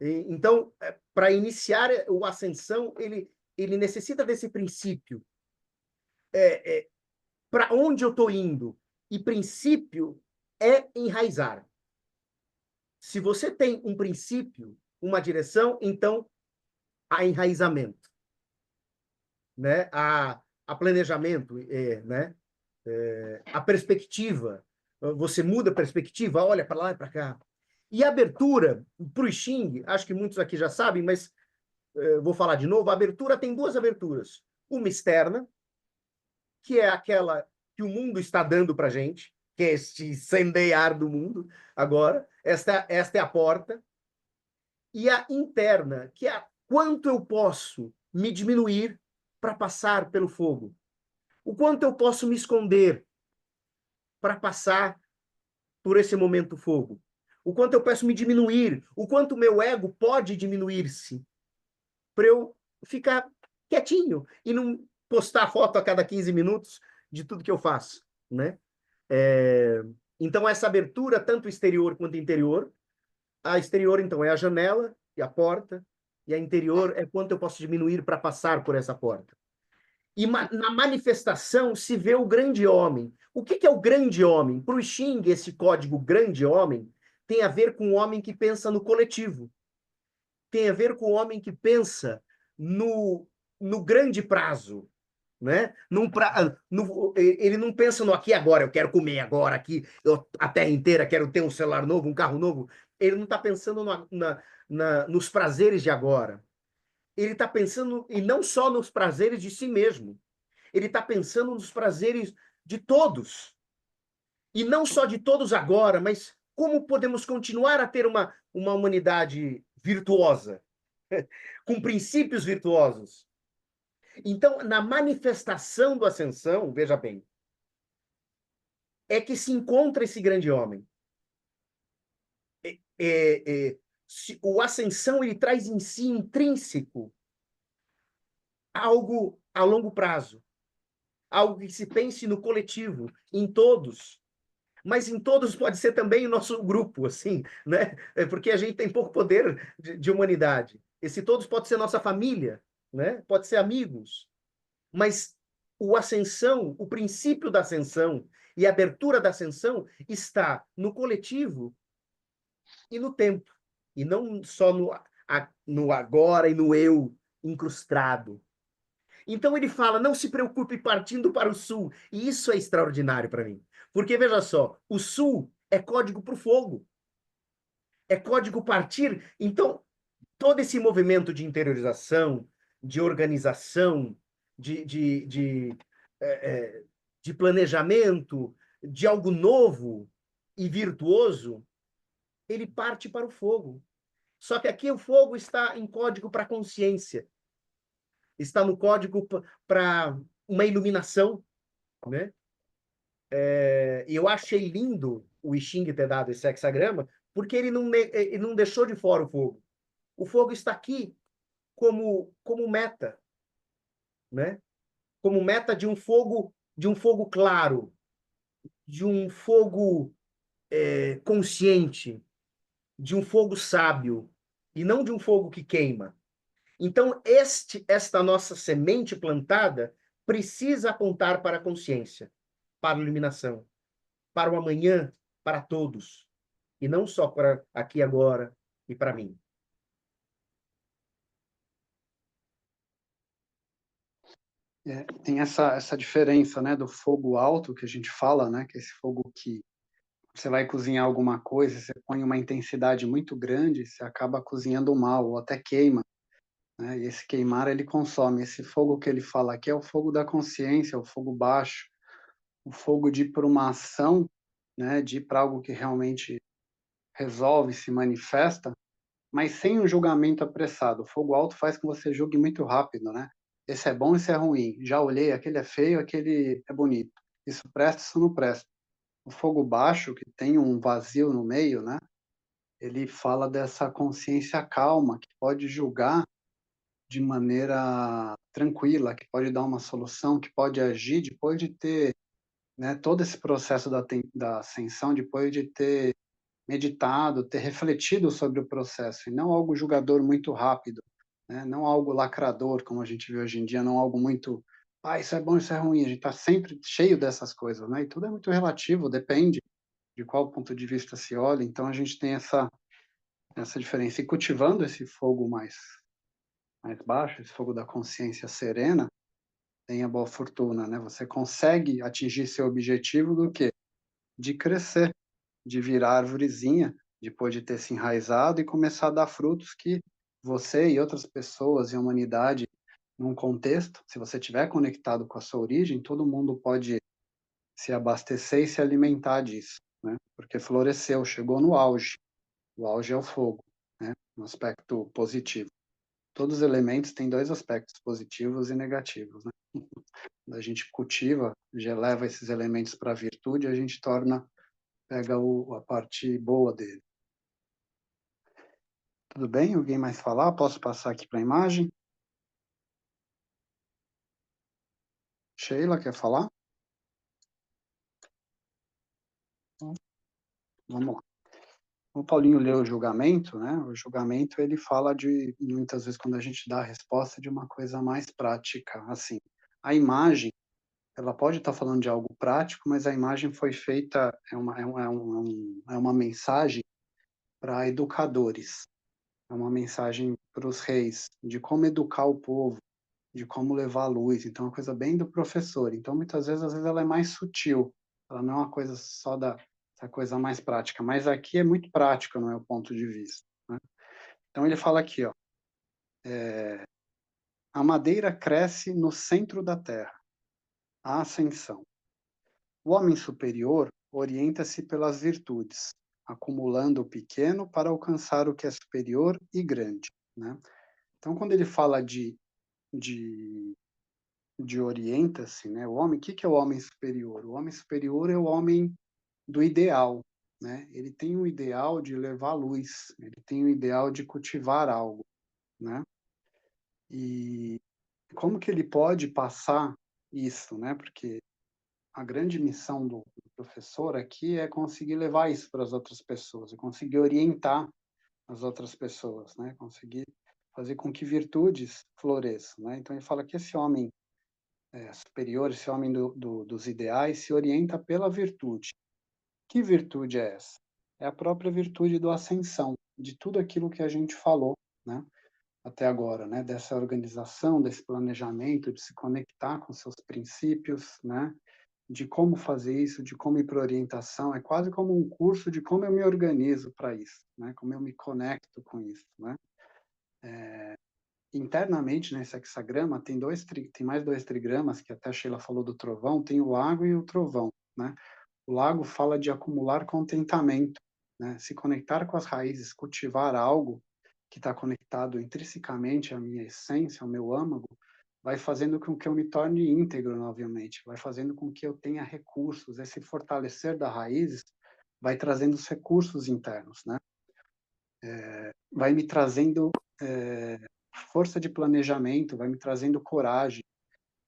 Então, para iniciar o ascensão, ele necessita desse princípio. Para onde eu estou indo? E princípio é enraizar. Se você tem um princípio, uma direção, então há enraizamento, né? Há planejamento, né? A perspectiva. Você muda a perspectiva, olha para lá e para cá. E a abertura para o Xing, acho que muitos aqui já sabem, mas vou falar de novo, a abertura tem duas aberturas. Uma externa, que é aquela que o mundo está dando para a gente, que é este incendiar do mundo agora. Esta é a porta. E a interna, que é quanto eu posso me diminuir para passar pelo fogo. O quanto eu posso me esconder para passar por esse momento fogo. O quanto eu posso me diminuir, o quanto o meu ego pode diminuir-se para eu ficar quietinho e não postar foto a cada 15 minutos de tudo que eu faço, né? Então, essa abertura, tanto exterior quanto interior, a exterior, então, é a janela e a porta, e a interior é quanto eu posso diminuir para passar por essa porta. E na manifestação se vê o grande homem. O que é o grande homem? Para o Xing, esse código grande homem tem a ver com o homem que pensa no coletivo. Tem a ver com o homem que pensa no grande prazo, né? Ele não pensa no aqui e agora, eu quero comer agora, aqui, a terra inteira, quero ter um celular novo, um carro novo. Ele não está pensando nos prazeres de agora. Ele está pensando, e não só nos prazeres de si mesmo, ele está pensando nos prazeres de todos. E não só de todos agora, mas como podemos continuar a ter uma humanidade virtuosa, com princípios virtuosos. Então, na manifestação do ascensão, veja bem, é que se encontra esse grande homem. O ascensão ele traz em si intrínseco algo a longo prazo, algo que se pense no coletivo, em todos. Mas em todos pode ser também o nosso grupo, assim, né? Porque a gente tem pouco poder de humanidade. Esse todos pode ser nossa família, né? Pode ser amigos. Mas o ascensão, o princípio da ascensão e a abertura da ascensão está no coletivo e no tempo. E não só no agora e no eu incrustado. Então ele fala, não se preocupe partindo para o sul. E isso é extraordinário para mim. Porque, veja só, o sul é código para o fogo. É código partir. Então, todo esse movimento de interiorização, de organização, de planejamento, de algo novo e virtuoso, ele parte para o fogo. Só que aqui o fogo está em código para a consciência. Está no código para uma iluminação, né? E eu achei lindo o I Ching ter dado esse hexagrama, porque ele não deixou de fora o fogo. O fogo está aqui como meta, né? Como meta de um fogo claro, de um fogo consciente, de um fogo sábio, e não de um fogo que queima. Então, esta nossa semente plantada precisa apontar para a consciência, para a iluminação, para o amanhã, para todos, e não só para aqui agora e para mim. Tem essa diferença, né, do fogo alto que a gente fala, né, que é esse fogo que você vai cozinhar alguma coisa, você põe uma intensidade muito grande, você acaba cozinhando mal ou até queima, né? E esse queimar ele consome. Esse fogo que ele fala aqui é o fogo da consciência, o fogo baixo, o fogo de ir para uma ação, né, de ir para algo que realmente resolve, se manifesta, mas sem um julgamento apressado. O fogo alto faz com que você julgue muito rápido, né? Esse é bom, esse é ruim. Já olhei, aquele é feio, aquele é bonito. Isso presta, isso não presta. O fogo baixo, que tem um vazio no meio, né? Ele fala dessa consciência calma, que pode julgar de maneira tranquila, que pode dar uma solução, que pode agir depois de ter, né, todo esse processo da ascensão, depois de ter meditado, ter refletido sobre o processo, e não algo julgador muito rápido, né? Não algo lacrador, como a gente vê hoje em dia, não algo muito, isso é bom, isso é ruim, a gente está sempre cheio dessas coisas, né? E tudo é muito relativo, depende de qual ponto de vista se olha, então a gente tem essa diferença. E cultivando esse fogo mais baixo, esse fogo da consciência serena, tem a boa fortuna, né? Você consegue atingir seu objetivo do quê? De crescer, de virar arvorezinha, depois de ter se enraizado e começar a dar frutos que você e outras pessoas e a humanidade, num contexto, se você estiver conectado com a sua origem, todo mundo pode se abastecer e se alimentar disso, né? Porque floresceu, chegou no auge. O auge é o fogo, né? Um aspecto positivo. Todos os elementos têm dois aspectos, positivos e negativos, né? A gente cultiva, já leva esses elementos para a virtude, a gente pega a parte boa dele. Tudo bem? Alguém mais falar? Posso passar aqui para a imagem? Sheila, quer falar? Vamos lá. O Paulinho leu o julgamento, né? O julgamento, ele fala de, muitas vezes, quando a gente dá a resposta, de uma coisa mais prática, assim. A imagem, ela pode estar falando de algo prático, mas a imagem foi feita, é uma mensagem para educadores, é uma mensagem para os reis, de como educar o povo, de como levar a luz. Então, é uma coisa bem do professor. Então, muitas vezes, às vezes, ela é mais sutil, ela não é uma coisa só essa coisa mais prática, mas aqui é muito prática, não é o ponto de vista, né? Então, ele fala aqui, ó, a madeira cresce no centro da terra, a ascensão. O homem superior orienta-se pelas virtudes, acumulando o pequeno para alcançar o que é superior e grande, né? Então, quando ele fala de orienta-se, né? O homem, o que é o homem superior? O homem superior é o homem do ideal, né? Ele tem um ideal de levar luz, ele tem um ideal de cultivar algo, né? E como que ele pode passar isso, né? Porque a grande missão do professor aqui é conseguir levar isso para as outras pessoas, é conseguir orientar as outras pessoas, né? Conseguir fazer com que virtudes floresçam, né? Então ele fala que esse homem superior, esse homem dos ideais, se orienta pela virtude. Que virtude é essa? É a própria virtude do ascensão, de tudo aquilo que a gente falou, né? Até agora, né? Dessa organização, desse planejamento, de se conectar com seus princípios, né? De como fazer isso, de como ir para orientação, é quase como um curso de como eu me organizo para isso, né? Como eu me conecto com isso, né? Internamente nesse hexagrama tem mais dois trigramas, que até a Sheila falou do trovão, tem o lago e o trovão, né? O lago fala de acumular contentamento, né? Se conectar com as raízes, cultivar algo que está conectado intrinsecamente à minha essência, ao meu âmago, vai fazendo com que eu me torne íntegro novamente, vai fazendo com que eu tenha recursos. Esse fortalecer das raízes vai trazendo os recursos internos, né? Vai me trazendo força de planejamento, vai me trazendo coragem.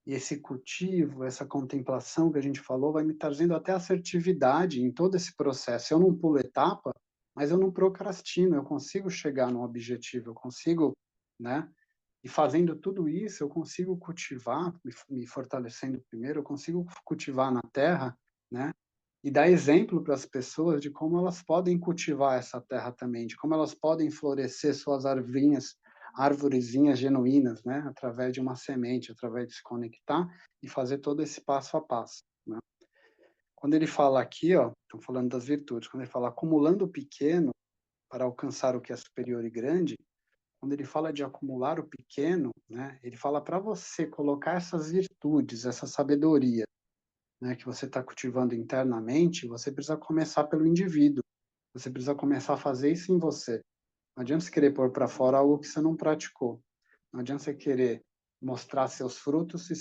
E esse cultivo, essa contemplação que a gente falou, vai me trazendo até assertividade em todo esse processo. Eu não pulo etapa, mas eu não procrastino, eu consigo chegar no objetivo, eu consigo, né? E fazendo tudo isso, eu consigo cultivar, me fortalecendo primeiro, eu consigo cultivar na terra, né? E dar exemplo para as pessoas de como elas podem cultivar essa terra também, de como elas podem florescer suas arvorezinhas genuínas, né? Através de uma semente, através de se conectar e fazer todo esse passo a passo, né? Quando ele fala aqui, ó, estou falando das virtudes, quando ele fala acumulando o pequeno para alcançar o que é superior e grande, quando ele fala de acumular o pequeno, né, ele fala para você colocar essas virtudes, essa sabedoria, né, que você está cultivando internamente, você precisa começar pelo indivíduo. Você precisa começar a fazer isso em você. Não adianta você querer pôr para fora algo que você não praticou. Não adianta você querer mostrar seus frutos se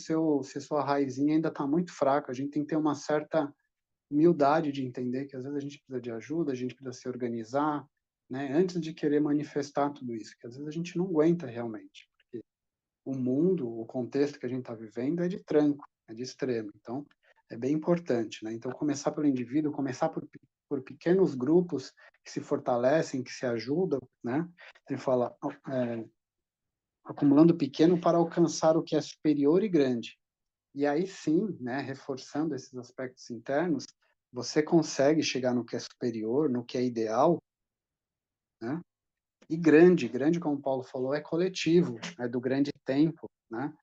sua raizinha ainda está muito fraca. A gente tem que ter uma certa humildade de entender que às vezes a gente precisa de ajuda, a gente precisa se organizar, né, antes de querer manifestar tudo isso, que às vezes a gente não aguenta realmente, porque o mundo, o contexto que a gente está vivendo é de tranco, é de extremo, então é bem importante, né? Então começar pelo indivíduo, começar por pequenos grupos que se fortalecem, que se ajudam, né? Ele fala acumulando pequeno para alcançar o que é superior e grande. E aí sim, né, reforçando esses aspectos internos, você consegue chegar no que é superior, no que é ideal, né? E grande, grande, como o Paulo falou, é coletivo, é do grande tempo, né?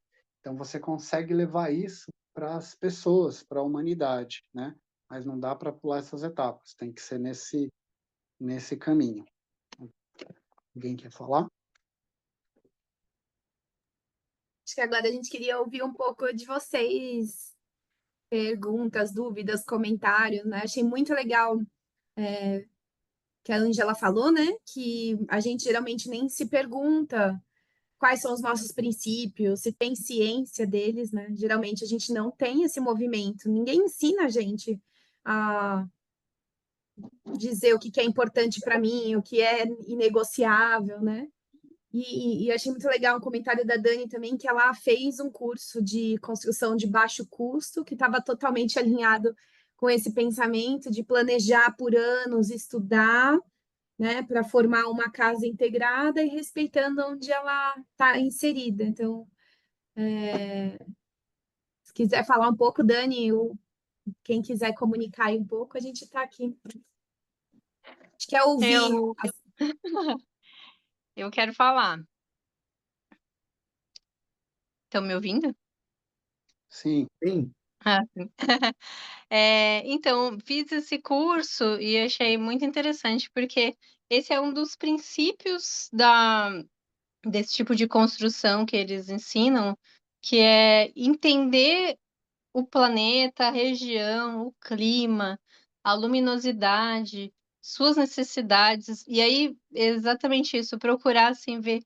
Então você consegue levar isso para as pessoas, para a humanidade, né? Mas não dá para pular essas etapas, tem que ser nesse caminho. Alguém quer falar? Acho que agora a gente queria ouvir um pouco de vocês, perguntas, dúvidas, comentários, né? Achei muito legal que a Angela falou, né? Que a gente geralmente nem se pergunta quais são os nossos princípios, se tem ciência deles, né? Geralmente a gente não tem esse movimento, ninguém ensina a gente a dizer o que é importante para mim, o que é inegociável, né? E achei muito legal um comentário da Dani também, que ela fez um curso de construção de baixo custo, que estava totalmente alinhado com esse pensamento de planejar por anos, estudar, né, para formar uma casa integrada e respeitando onde ela está inserida. Então, se quiser falar um pouco, Dani, ou quem quiser comunicar aí um pouco, a gente está aqui. A gente quer ouvir. Eu, eu quero falar. Estão me ouvindo? Sim, Sim. Ah, sim. Então, fiz esse curso e achei muito interessante, porque esse é um dos princípios desse tipo de construção que eles ensinam, que é entender o planeta, a região, o clima, a luminosidade, suas necessidades, e aí exatamente isso, procurar assim ver o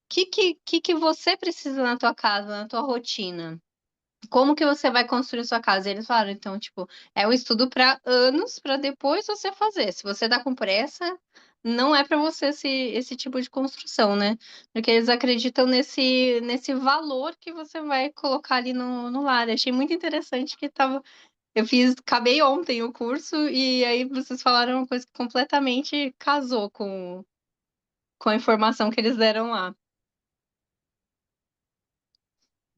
que você precisa na tua casa, na tua rotina. Como que você vai construir sua casa? E eles falaram, então, tipo, é um estudo para anos, para depois você fazer. Se você dá com pressa, não é para você esse tipo de construção, né? Porque eles acreditam nesse valor que você vai colocar ali no lar. Eu achei muito interessante que tava. Acabei ontem o curso, e aí vocês falaram uma coisa que completamente casou com a informação que eles deram lá.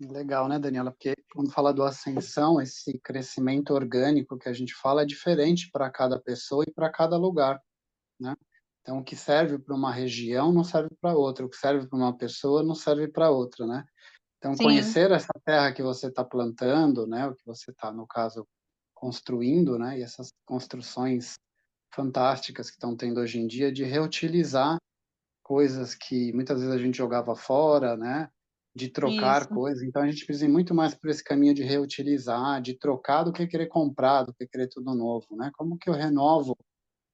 legal, né, Daniela? Porque quando fala do ascensão, esse crescimento orgânico que a gente fala é diferente para cada pessoa e para cada lugar, né? Então, o que serve para uma região não serve para outra, o que serve para uma pessoa não serve para outra, né? Então, Sim, conhecer essa terra que você está plantando, né, o que você está, no caso, construindo, né, e essas construções fantásticas que estão tendo hoje em dia de reutilizar coisas que muitas vezes a gente jogava fora, né, de trocar isso. coisas. Então, a gente precisa ir muito mais por esse caminho de reutilizar, de trocar do que querer comprar, do que querer tudo novo, né? Como que eu renovo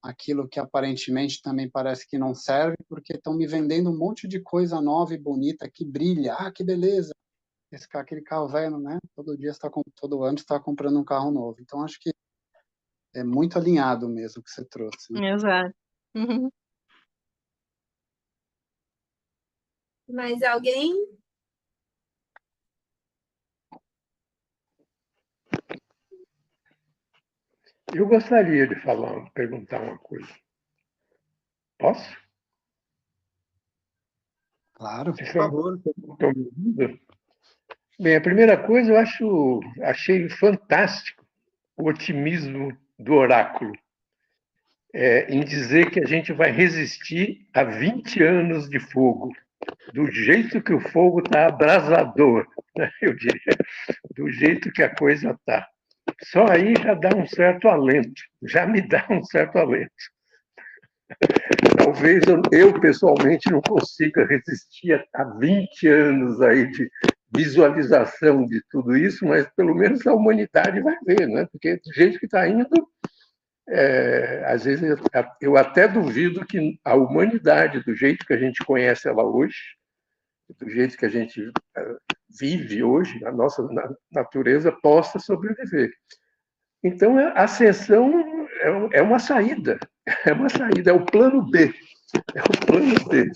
aquilo que aparentemente também parece que não serve, porque estão me vendendo um monte de coisa nova e bonita que brilha. Ah, que beleza! Aquele carro velho, né? Todo ano está comprando um carro novo. Então acho que é muito alinhado mesmo o que você trouxe, né? Exato. Uhum. Mais alguém? Eu gostaria de perguntar uma coisa. Posso? Claro. Vocês Por favor. estão me ouvindo? Bem, a primeira coisa, achei fantástico o otimismo do oráculo, em dizer que a gente vai resistir a 20 anos de fogo, do jeito que o fogo está abrasador, né? Eu diria, do jeito que a coisa está. Só aí já dá um certo alento, já me dá um certo alento. Talvez eu pessoalmente não consiga resistir a 20 anos aí de visualização de tudo isso, mas pelo menos a humanidade vai ver, né? Porque do jeito que está indo, às vezes eu até duvido que a humanidade, do jeito que a gente conhece ela hoje, do jeito que a gente vive hoje, a nossa natureza, possa sobreviver. Então, a ascensão é uma saída, é o plano B, é o plano B,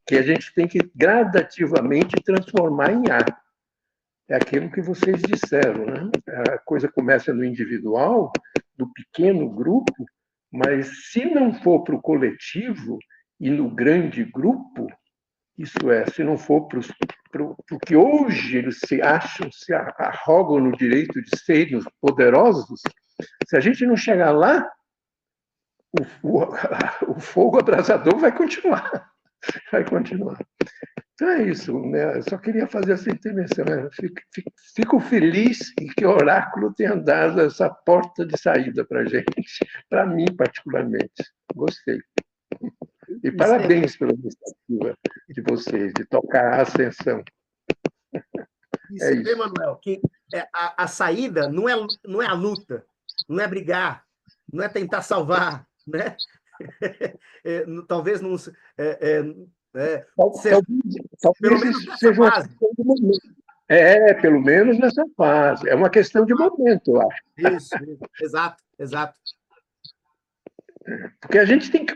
que a gente tem que gradativamente transformar em A. É aquilo que vocês disseram, né? A coisa começa no individual, no pequeno grupo, mas se não for para o coletivo e no grande grupo, isso é, se não for para o que hoje eles se acham, se arrogam no direito de serem os poderosos, se a gente não chegar lá, o fogo abrasador vai continuar. vai continuar. Então é isso, né? Eu só queria fazer essa intervenção. Né? Fico feliz em que o oráculo tenha dado essa porta de saída para a gente, para mim particularmente. Gostei. E parabéns pela iniciativa de vocês, de tocar a ascensão. E você vê, Manuel, que a saída não é a luta, não é brigar, não é tentar salvar, né? Talvez não seja pelo menos nessa seja uma fase. questão de momento. Pelo menos nessa fase. É uma questão de momento, eu acho. Isso, exato, exato. Porque a gente tem que...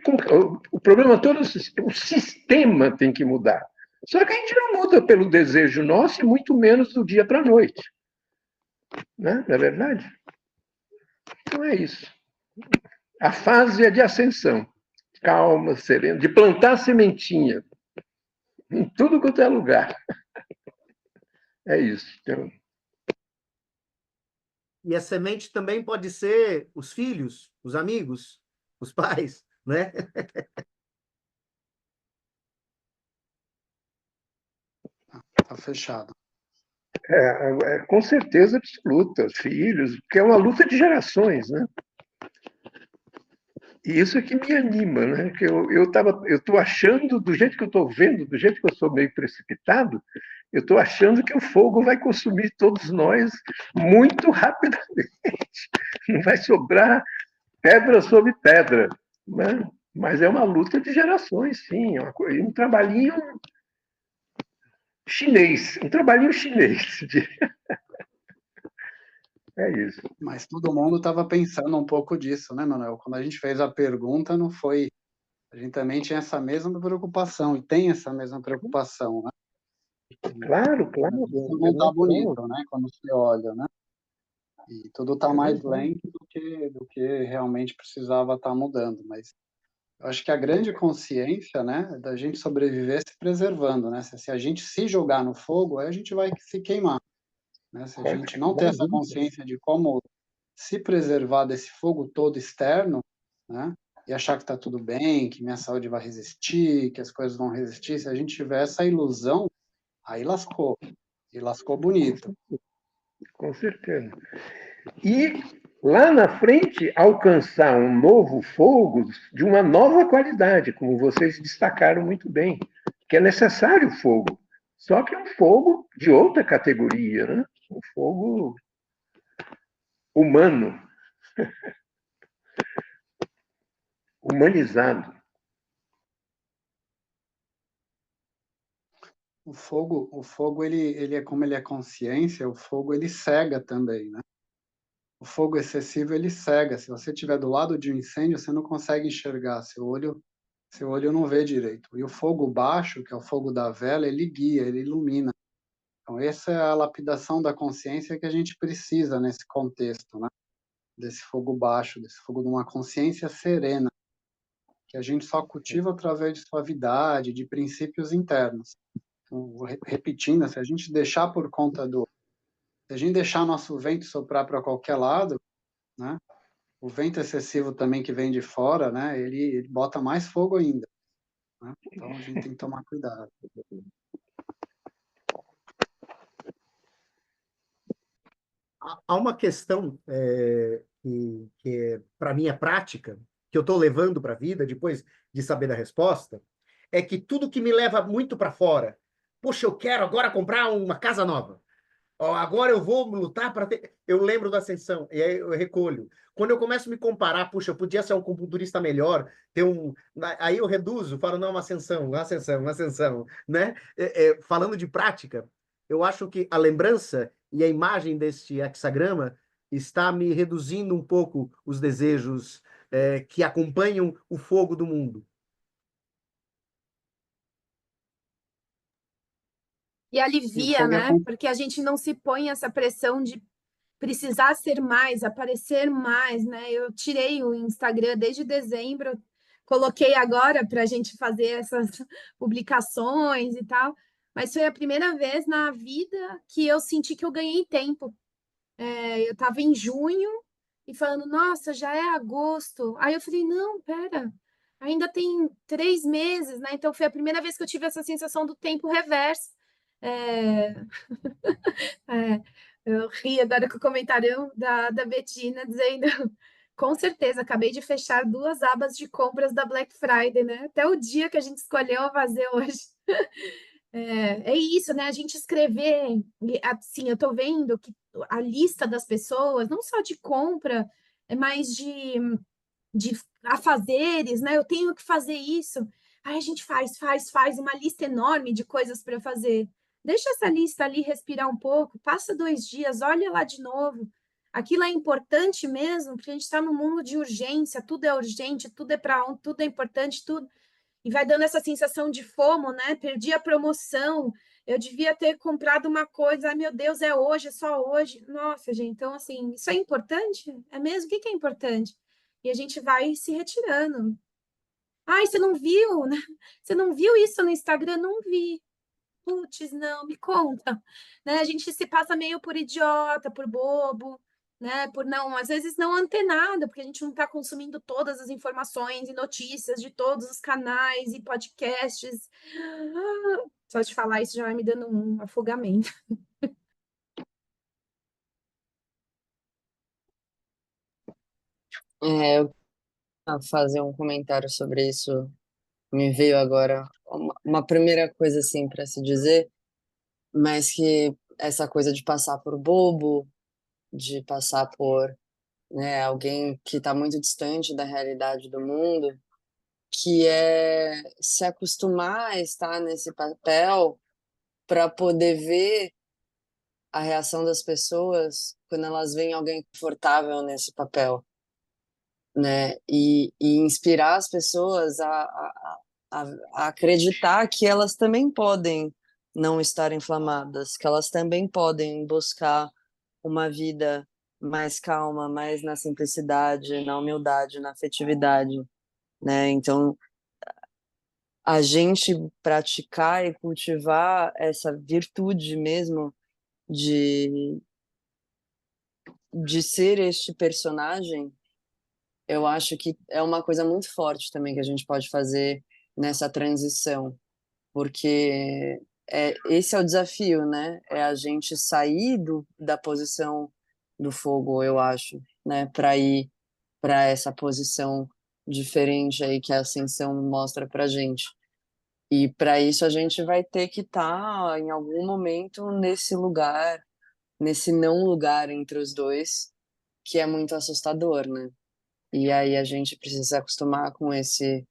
O problema todo, o sistema tem que mudar. Só que a gente não muda pelo desejo nosso e muito menos do dia para a noite. Né? Não é verdade? Então é isso. A fase é de ascensão. Calma, serena, de plantar sementinha. Em tudo quanto é lugar. É isso. Então... E a semente também pode ser os filhos, os amigos, os pais, né? Tá fechado. Com certeza absoluta, filhos, porque é uma luta de gerações, né? E isso é que me anima, né? Que eu estou achando, do jeito que eu estou vendo, do jeito que eu sou meio precipitado, eu estou achando que o fogo vai consumir todos nós muito rapidamente. Não vai sobrar pedra sobre pedra, né? Mas é uma luta de gerações, sim. Um trabalhinho chinês, um trabalhinho chinês. É isso. Mas todo mundo estava pensando um pouco disso, né, Manuel? Quando a gente fez a pergunta, não foi... A gente também tinha essa mesma preocupação, e tem essa mesma preocupação, né? Claro, claro. Isso não está bonito, né? Quando você olha, né? E tudo está mais lento do que realmente precisava estar mudando. Mas eu acho que a grande consciência, né, é da gente sobreviver se preservando, né? Se a gente se jogar no fogo, aí a gente vai se queimar, né? Se a gente não ter essa consciência de como se preservar desse fogo todo externo, né? E achar que está tudo bem, que minha saúde vai resistir, que as coisas vão resistir, se a gente tiver essa ilusão, aí lascou. E lascou bonito. Com certeza. E lá na frente alcançar um novo fogo de uma nova qualidade, como vocês destacaram muito bem, que é necessário fogo. Só que é um fogo de outra categoria, né? Um fogo humano, humanizado. O fogo ele é como ele é consciência, o fogo ele cega também, né? O fogo excessivo ele cega. Se você estiver do lado de um incêndio, você não consegue enxergar, seu olho não vê direito. E o fogo baixo, que é o fogo da vela, ele guia, ele ilumina. Então essa é a lapidação da consciência que a gente precisa nesse contexto, né? Desse fogo baixo, desse fogo de uma consciência serena, que a gente só cultiva através de suavidade, de princípios internos. Então, repetindo, se a gente deixar por conta se a gente deixar nosso vento soprar para qualquer lado, né? O vento excessivo também que vem de fora, né? Ele bota mais fogo ainda, né? Então a gente tem que tomar cuidado. Há uma questão que é, para mim, é prática, que eu estou levando para a vida, depois de saber da resposta, é que tudo que me leva muito para fora, poxa, eu quero agora comprar uma casa nova, agora eu vou lutar para ter... Eu lembro da ascensão, e aí eu recolho. Quando eu começo a me comparar, puxa, eu podia ser um acupunturista melhor, ter um... Aí eu reduzo, falo, não, uma ascensão, uma ascensão, uma ascensão, né? Falando de prática, eu acho que a lembrança e a imagem deste hexagrama está me reduzindo um pouco os desejos que acompanham o fogo do mundo. E alivia, né? Porque a gente não se põe essa pressão de precisar ser mais, aparecer mais, né? Eu tirei o Instagram desde dezembro, coloquei agora para a gente fazer essas publicações e tal, mas foi a primeira vez na vida que eu senti que eu ganhei tempo. Eu estava em junho e falando, nossa, já é agosto. Aí eu falei, não, pera, ainda tem 3 meses, né? Então foi a primeira vez que eu tive essa sensação do tempo reverso. É, é, eu ri agora com o comentário da Betina dizendo, com certeza, acabei de fechar 2 abas de compras da Black Friday, né? Até o dia que a gente escolheu fazer hoje. É isso, né? A gente escrever, assim, eu tô vendo que a lista das pessoas, não só de compra, mas de afazeres, né? Eu tenho que fazer isso. Aí a gente faz uma lista enorme de coisas para fazer. Deixa essa lista ali respirar um pouco, passa 2 dias, olha lá de novo. Aquilo é importante mesmo, porque a gente está num mundo de urgência, tudo é urgente, tudo é para onde, tudo é importante, tudo. E vai dando essa sensação de FOMO, né? Perdi a promoção, eu devia ter comprado uma coisa, ai meu Deus, é hoje, é só hoje. Nossa, gente, então assim, isso é importante? É mesmo? O que que é importante? E a gente vai se retirando. Ai, você não viu, né? Você não viu isso no Instagram? Não vi. Putz, não, me conta. Né? A gente se passa meio por idiota, por bobo, né? Por não, às vezes não antenado, porque a gente não está consumindo todas as informações e notícias de todos os canais e podcasts. Só de falar isso já vai me dando um afogamento. Eu vou fazer um comentário sobre isso. Me veio agora uma primeira coisa assim para se dizer, mas que essa coisa de passar por bobo, de passar por, né, alguém que está muito distante da realidade do mundo, que é se acostumar a estar nesse papel para poder ver a reação das pessoas quando elas veem alguém confortável nesse papel, né? E inspirar as pessoas a acreditar que elas também podem não estar inflamadas, que elas também podem buscar uma vida mais calma, mais na simplicidade, na humildade, na afetividade, né? Então, a gente praticar e cultivar essa virtude mesmo de, de ser este personagem, eu acho que é uma coisa muito forte também que a gente pode fazer nessa transição, porque esse é o desafio, né? É a gente sair da posição do fogo, eu acho, né? Para ir para essa posição diferente aí que a ascensão mostra para gente. E para isso a gente vai ter que estar em algum momento nesse lugar, nesse não lugar entre os dois, que é muito assustador, né? E aí a gente precisa se acostumar com esse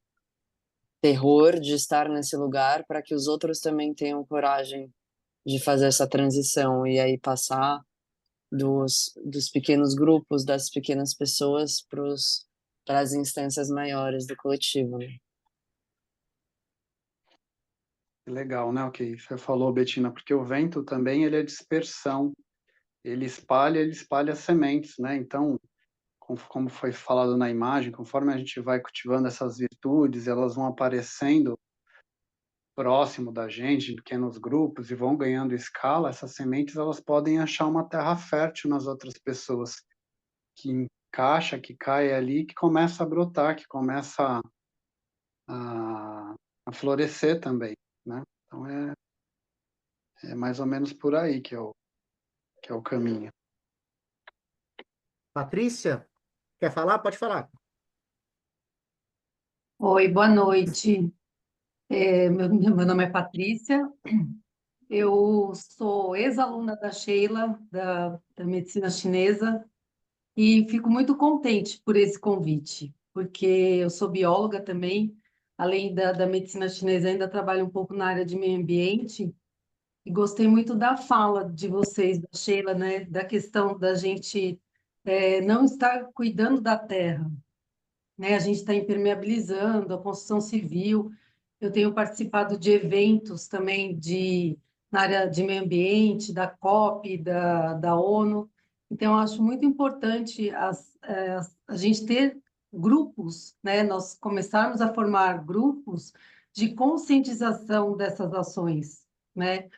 terror de estar nesse lugar para que os outros também tenham coragem de fazer essa transição e aí passar dos pequenos grupos, das pequenas pessoas para as instâncias maiores do coletivo, né? Legal, né? O que você falou, Betina, porque o vento também ele é dispersão, ele espalha sementes, né? Então, como foi falado na imagem, conforme a gente vai cultivando essas virtudes, elas vão aparecendo próximo da gente, em pequenos grupos, e vão ganhando escala, essas sementes elas podem achar uma terra fértil nas outras pessoas, que encaixa, que cai ali, que começa a brotar, que começa a florescer também, né? Então é mais ou menos por aí que é o caminho. Patrícia, quer falar? Pode falar. Oi, boa noite. Meu nome é Patrícia, eu sou ex-aluna da Sheila, da medicina chinesa, e fico muito contente por esse convite, porque eu sou bióloga também, além da medicina chinesa, ainda trabalho um pouco na área de meio ambiente, e gostei muito da fala de vocês, da Sheila, né, da questão da gente não estar cuidando da terra, né? A gente está impermeabilizando a construção civil. Eu tenho participado de eventos também na área de meio ambiente, da COP, da ONU. Então, eu acho muito importante a gente ter grupos, né? Nós começarmos a formar grupos de conscientização dessas ações, né?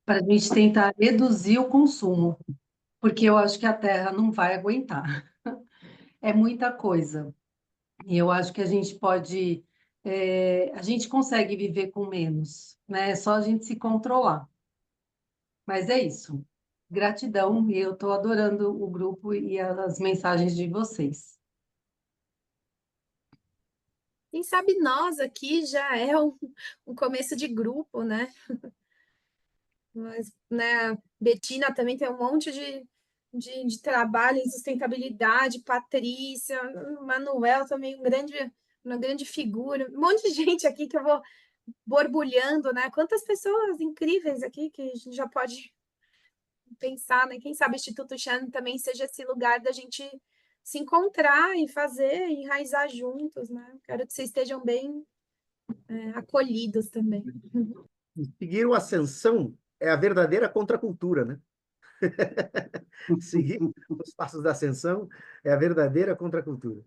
Para a gente tentar reduzir o consumo, porque eu acho que a Terra não vai aguentar. É muita coisa. E eu acho que a gente pode a gente consegue viver com menos, né? É só a gente se controlar. Mas é isso. Gratidão, e eu estou adorando o grupo e as mensagens de vocês. Quem sabe nós aqui já é um começo de grupo, né? Mas, né, Betina também tem um monte de trabalho em sustentabilidade, Patrícia, Manuel também uma grande figura, um monte de gente aqui que eu vou borbulhando, né? Quantas pessoas incríveis aqui que a gente já pode pensar, né? Quem sabe o Instituto Chan também seja esse lugar da gente se encontrar e fazer, enraizar juntos, né? Quero que vocês estejam bem acolhidos também. Seguir o Ascensão é a verdadeira contracultura, né? Seguir os passos da Ascensão é a verdadeira contracultura.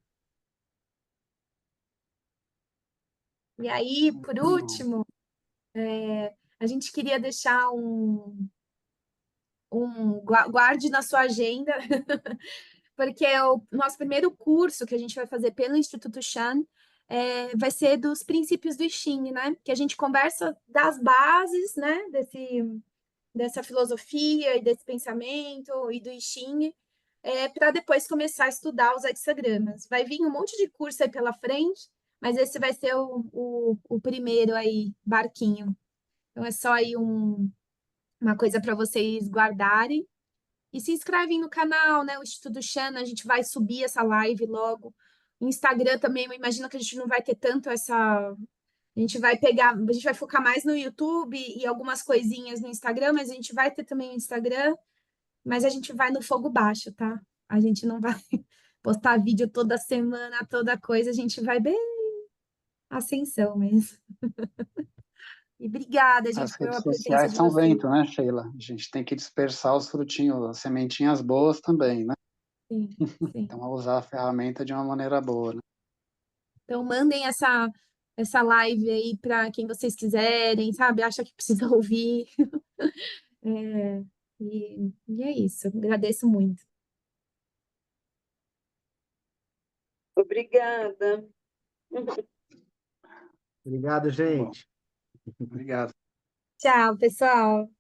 E aí, por Muito bom. último, a gente queria deixar guarde na sua agenda, porque é o nosso primeiro curso que a gente vai fazer pelo Instituto Chan vai ser dos princípios do I Ching, né? Que a gente conversa das bases, né? Dessa filosofia e desse pensamento e do I Ching, para depois começar a estudar os hexagramas. Vai vir um monte de curso aí pela frente, mas esse vai ser o primeiro aí, barquinho. Então é só aí uma coisa para vocês guardarem. E se inscrevem no canal, né? O Instituto Chan, a gente vai subir essa live logo. Instagram também, eu imagino que a gente não vai ter tanto essa. A gente vai pegar, a gente vai focar mais no YouTube e algumas coisinhas no Instagram, mas a gente vai ter também o Instagram, mas a gente vai no fogo baixo, tá? A gente não vai postar vídeo toda semana, toda coisa, a gente vai bem ascensão mesmo. E obrigada, As gente, pela redes presença sociais de são vocês. vento, né, Sheila? A gente tem que dispersar os frutinhos, as sementinhas boas também, né? Sim, sim. Então, usar a ferramenta de uma maneira boa, né? Então, mandem essa live aí para quem vocês quiserem, sabe? Acha que precisa ouvir. E é isso. Agradeço muito. Obrigada. Obrigado, Tá bom. gente. Obrigado. Tchau, pessoal.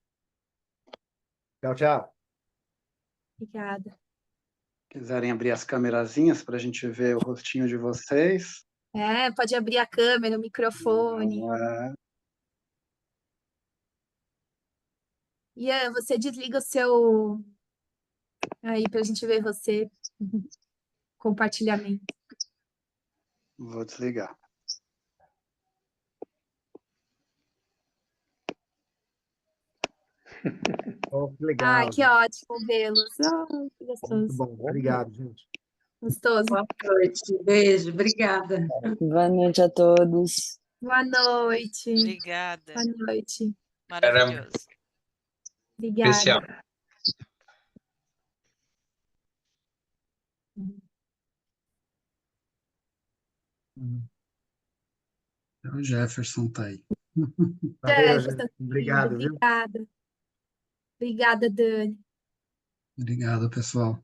Tchau, tchau. Obrigada. Quiserem abrir as câmerazinhas para a gente ver o rostinho de vocês. Pode abrir a câmera, o microfone. É, Ian, você desliga o seu aí para a gente ver você. Compartilhamento. vou desligar. Oh, que Ai, legal, que gente. ótimo vê-los. Que Muito gostoso. bom. Obrigado, gente. Gostoso. Boa noite, beijo, obrigada. Boa noite a todos. Boa noite. Obrigada. Boa noite. Maravilhoso. Obrigada. O Jefferson tá aí. Valeu, Jefferson, gente. Obrigado, viu? obrigada. Obrigada, Dani. Obrigado, pessoal.